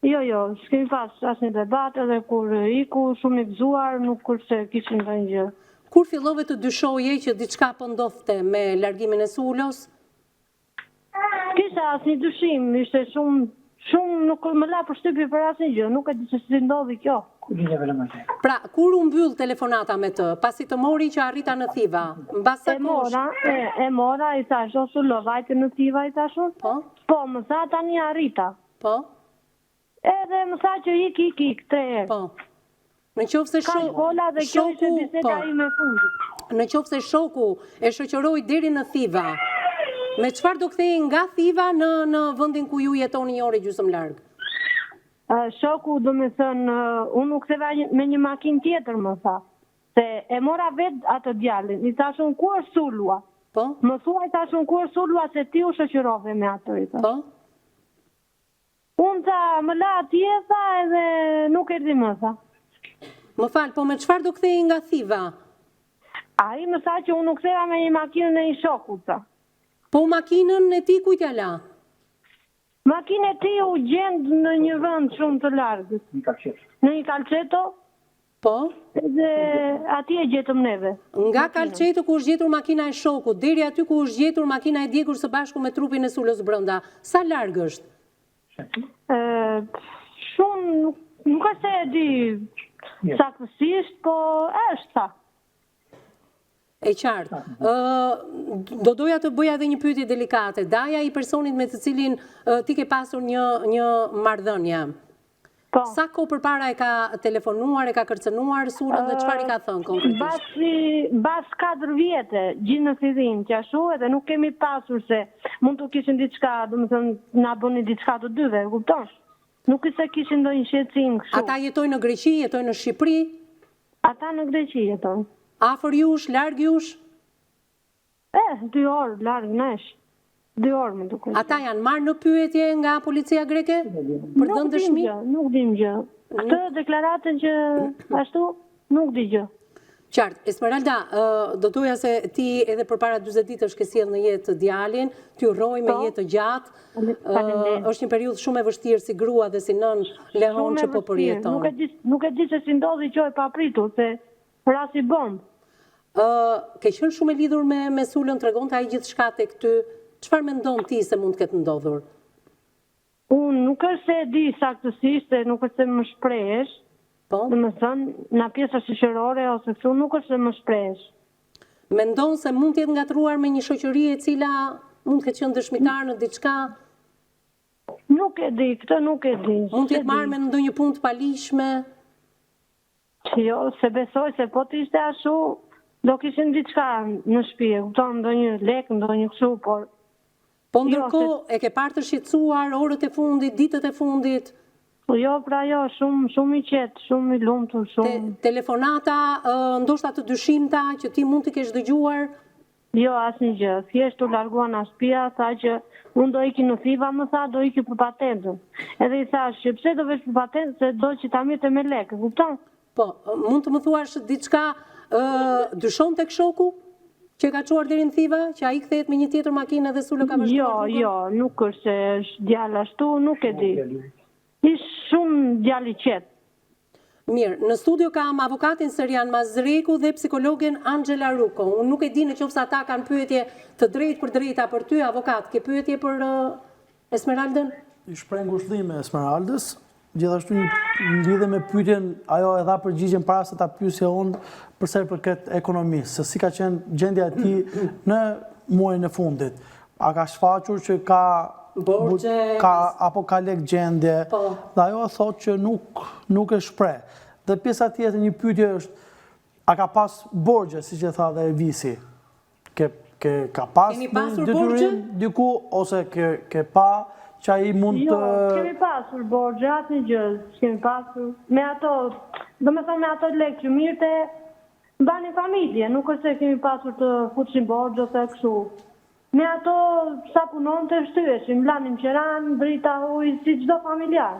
Jo, s'kemi pas asnjë debat, edhe kur iku shumë i gëzuar, nuk kurse kishim ndonjë gjë. Kur fillove të dyshoje që diçka po ndodhte me largimin e Sulos? Kisha asnjë dyshim, ishte shumë nuk më la përshtypje për asnjë gjë, nuk e di se si ndodhi kjo. Pra, kur u mbyll telefonata me të, pasi të mori që arrita në Thiva, mbas sa kohë? E mora, i thash, o Sulo, vajte në Thiva, i thash unë? Po, më tha tani arrita. Po? Edhe më tha që ik 3 herë. Po. Në qoftë se shoku e shoqëroi deri në Thiva, me çfarë do kthehej nga Thiva në vendin ku ju jetoni 1 orë gjysmë larg? Shoku do me thënë, unë u ktheva me një makinë tjetër, më tha. Se e mora vetë atë djalin, i thashun ku është Sulua? Po? Më thua i thashun ku është Sulua se ti u shoqërove me atë, i tha. Po? Unë tha, më la atje, tha, edhe nuk erdi më, tha. Më falë, po me çfarë do kthej nga Thiva? Ai më tha që unë nuk ktheva me një makinë në një shokut, tha. Po makinën e ti kujt ja la? Makinë e ti u gjend në një vend shumë të largët. Në një kalçeto, Po? dhe ati e gjetëm neve. Nga kalçeto ku është gjetur makina e shokut, deri aty ku është gjetur makina e djegur së bashku me trupin e Sulës brenda, sa larg është? Shumë, nuk është se e di saktësisht, po është sa. E qartë. Do doja të bëja edhe një pyetje delikate. Daja i personit me të cilin ti ke pasur një marrëdhënie. Po. Sa kohë përpara e ka telefonuar, e ka kërcënuar Sulën dhe çfarë i ka thënë konkretisht? Bas 4 vjetë, gjithë në fillim që ashtu, edhe nuk kemi pasur se mund të kishin diçka, domethënë na bëni diçka të dyve, kupton? Nuk se kishin ndonjë shqetësim kështu. Ata jetojnë në Greqi, jetojnë në Shqipëri? Ata në Greqi jetojnë. Afër jush, larg jush? 2 orë larg nesh. 2 orë më duket. Ata janë marrë në pyetje nga policia greke? Për dhënë dëshmi? Nuk dim gjë. Këtë deklaratën që ashtu, nuk di gjë. Qartë, Esmeralda, do doja se ti edhe përpara 40 ditësh ke sjellë në jetë djalin, ty urroj me jetë të gjatë. Është një periudhë shumë e vështirë si grua dhe si nën lehon që po përjeton. Nuk e di se si ndodhi që e papritur, se rasi bombë. Ke qenë shumë e lidhur me Sulën, tregonte ai gjithçka tek ty. Çfarë mendon ti se mund të ketë ndodhur? Unë nuk është se e di saktësisht, nuk është se më shprehesh. Po? Domethënë, në pjesa shoqërore ose kështu nuk është se më shprehesh. Mendon se mund të jetë ngatruar me një shoqëri e cila mund të ketë qenë dëshmitar në diçka? Nuk e di, këtë nuk e di. Mund të jetë marrë me ndonjë punë të paligjshme? Jo, se besoj se po të ishte ashtu, do kishin diçka në shtëpi, kupton, ndonjë lek, ndonjë kështu, por Po ndërkohë e ke parë të shqetësuar orët e fundit, ditët e fundit? Jo, pra jo, shumë i qetë, shumë i lumtur, shumë. Telefonata, ndoshta të dyshimta që ti mund të kesh dëgjuar? Jo, asnjë gjë. Thjesht u largua nga shtëpia, tha që unë do iki në Thiva, më tha do iki për patentën. Edhe i thash që pse do vesh për patentën, se do që ta mirte me lekë, kupton? Po, mund të më thuash diçka dyshon tek shoku? Që ka quar deri në Thiva, që ai kthehet me një tjetër makinë dhe Sulë ka vazhduar? Jo, nuk është se është djalë ashtu, nuk e di. Ishtë shumë djalë i qetë. Mirë, në studio kam avokatin Serian Mazreku dhe psikologen Angela Ruko. Unë nuk e di nëse ata kanë pyetje të drejtë për drejta për ty, avokat. Ke pyetje për Esmeraldën? I shpreh ngushëllime Esmeraldës. Gjithashtu një lidhe me pyetjen, ajo e dha përgjigjen para se ta pyesja unë përsa i përket ekonomisë, se si ka qenë gjendja e tij në muajin e fundit. A ka shfaqur që ka borxhe apo ka lek gjendje? Dhe ajo thotë që nuk e shpreh. Dhe pjesa tjetër një pyetje është, a ka pas borxhe, siç e tha dhe Evisi? Ka pas detyrim diku ose ke pa që ai mund të... Jo, kemi pasur borxhe, asnjë gjë, kemi pasur. Me ato, domethënë me ato lekë që mirë të bani familje, nuk është se kemi pasur të futshim borxhe ose kështu. Me ato sa punon të shtyeshim, lanim qeran, drita ujë, si çdo familjar.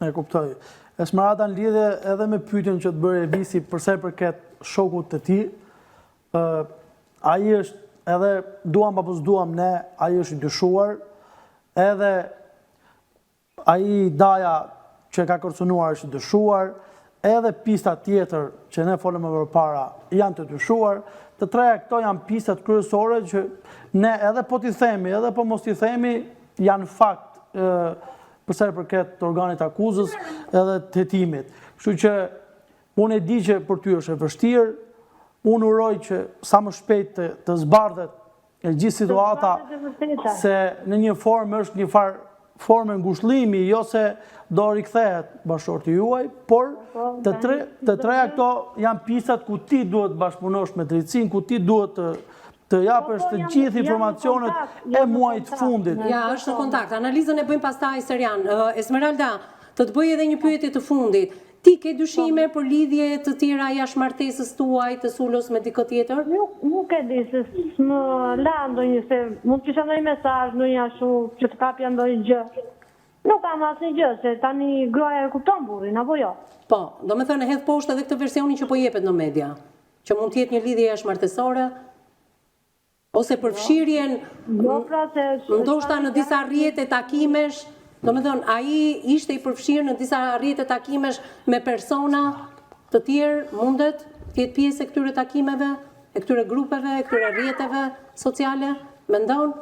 E kuptoj. Esmeralda në lidhje edhe me pyetjen që të bëri Evisi përsa i përket shokut të tij, ai është edhe duam apo s'duam ne, ai është i dyshuar. Edhe ai Daja që ka kërcënuar është i dyshuar, edhe pista tjetër që ne folëm më përpara janë të dyshuar. Të treja këto janë pistat kryesore që ne edhe po t'i themi, edhe po mos t'i themi, janë fakt përsa i përket të organit akuzës edhe të hetimit. Kështu që unë e di që për ty është e vështirë, unë uroj që sa më shpejt të zbardhet e gjithë situata, se në një formë është një formë ngushëllimi, jo se do rikthehet bashkëshorti juaj, por të treja këto janë pistat ku ti duhet bashkëpunosh me drejtësinë, ku ti duhet të japësh të gjithë informacionet e muajit fundit. Ja, është në kontakt. Analizën e bëjmë pastaj, Serian. Esmeralda, të bëj edhe një pyetje të fundit. Ti ke dyshime për lidhje të tjera jashtë martesës tuaj të Sulës me dikë tjetër? Nuk e di, se më la ndonjë, se mund të kisha ndonjë mesazh, ndonjë ashtu, që të kapja ndonjë gjë. Nuk kam asnjë gjë, se tani gruaja e kupton burrin, apo jo? Po, do me thënë e hedh poshtë edhe këtë versionin që po jepet në media, që mund të jetë një lidhje jashtëmartësore, ose përfshirjen Jo, pra se... ndoshta në disa rrjete takimesh, do me thënë, ai ishte i përfshirë në disa rrjete takimesh me persona të tjerë, mundet të jetë pjesë e këtyre takimeve, e këtyre grupeve, e këtyre rrjeteve sociale, mendon?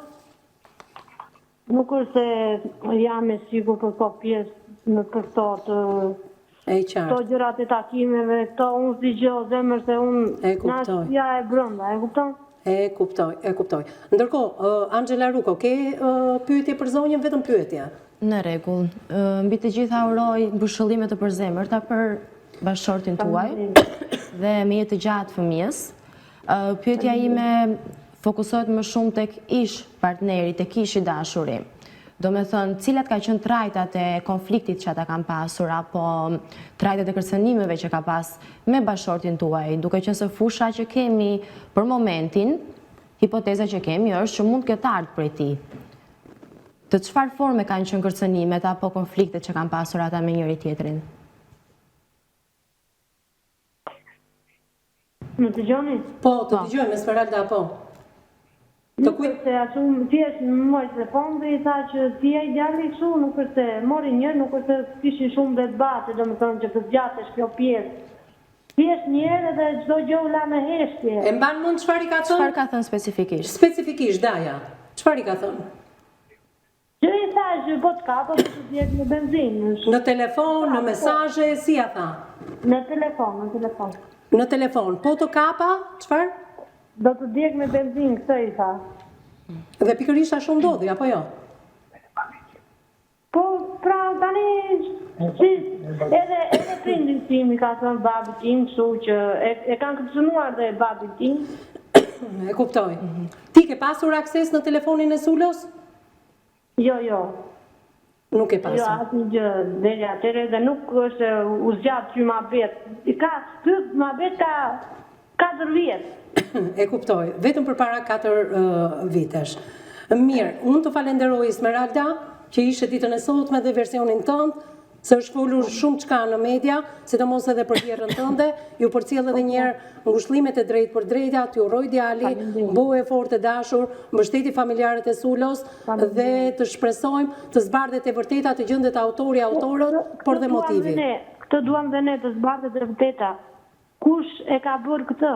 Nuk është se jam e sigur për po pjesë në për këto të... E qartë. Këto gjërat e takimeve, këto unë si gjë zemër se unë E kuptoj. nashtja e brënda, e kupton? E kuptoj. Ndërkohë, Angela Ruko, ke pyetje për zonjën, vetëm pyetje? Në rregull. Mbi të gjitha uroj mbushëllime të përzemërta për bashkëshortin tuaj dhe me jetë të gjatë fëmijës. Pyetja ime fokusohet më shumë tek ish partneri, tek ish i dashuri. Do me thënë, cilat ka qenë trajtat e konfliktit që ata kanë pasur, apo trajtat e kërcënimeve që ka pas me bashkëshortin tuaj, duke qenë se fusha që kemi për momentin, hipoteza që kemi është që mund këtë ardhë prej tij. Të çfarë forme kanë qenë kërcënimet apo konfliktet që kanë pasur ata me njëri tjetrin? Më të gjoni? Po, të dëgjojmë, Esmeralda, po. Nuk është se ashtu thjesht në moj telefon dhe i tha që ti e djali kështu, nuk është se mori një, nuk është se kishin shumë debate, do me thonë që të zgjatesh kjo pjesë. Thjesht njerë dhe çdo gjë u la me heshtje. E mban mund çfarë i ka thënë? Çfarë ka thënë specifikisht? Specifikisht, Daja. Çfarë i ka thënë? Që i tha që po të kapo të djek në benzinë. Në telefon, në mesazhe, si ja tha? Në telefon, në telefon. Në telefon, po të kapa, çfarë? Do të djek me benzinë, këtë i tha. Dhe pikërisht ashtu ndodhi, apo jo? Po, pra, tani, si, edhe prindin tim i ka thënë babi tim, kështu që e kanë kërcënuar dhe babi tim. E kuptoj. Ti ke pasur akses në telefonin e Sulos? Jo, jo. Nuk e Jo, pasur. asnjë gjë deri atëre dhe nuk është u zgjat që ma bet. Ky ma bet ka 4 vjet. E kuptoj, vetëm për para 4 vitesh. Mirë, unë të falenderoj Esmeralda, që ishe ditën e sotme dhe versionin tënd, se është folur shumë çka në media, sidomos edhe për vjerën tënde, ju përcjell edhe një herë ngushëllimet e drejtë për drejta, t'ju uroj djali, bëu e fortë e dashur, mbështeti familjarët e Sulos dhe të shpresojmë të zbardhet e vërteta, të gjendet autori, autorët, por dhe motivi. Këtë duam dhe ne të zbardhet e vërteta. Kush e ka bërë këtë?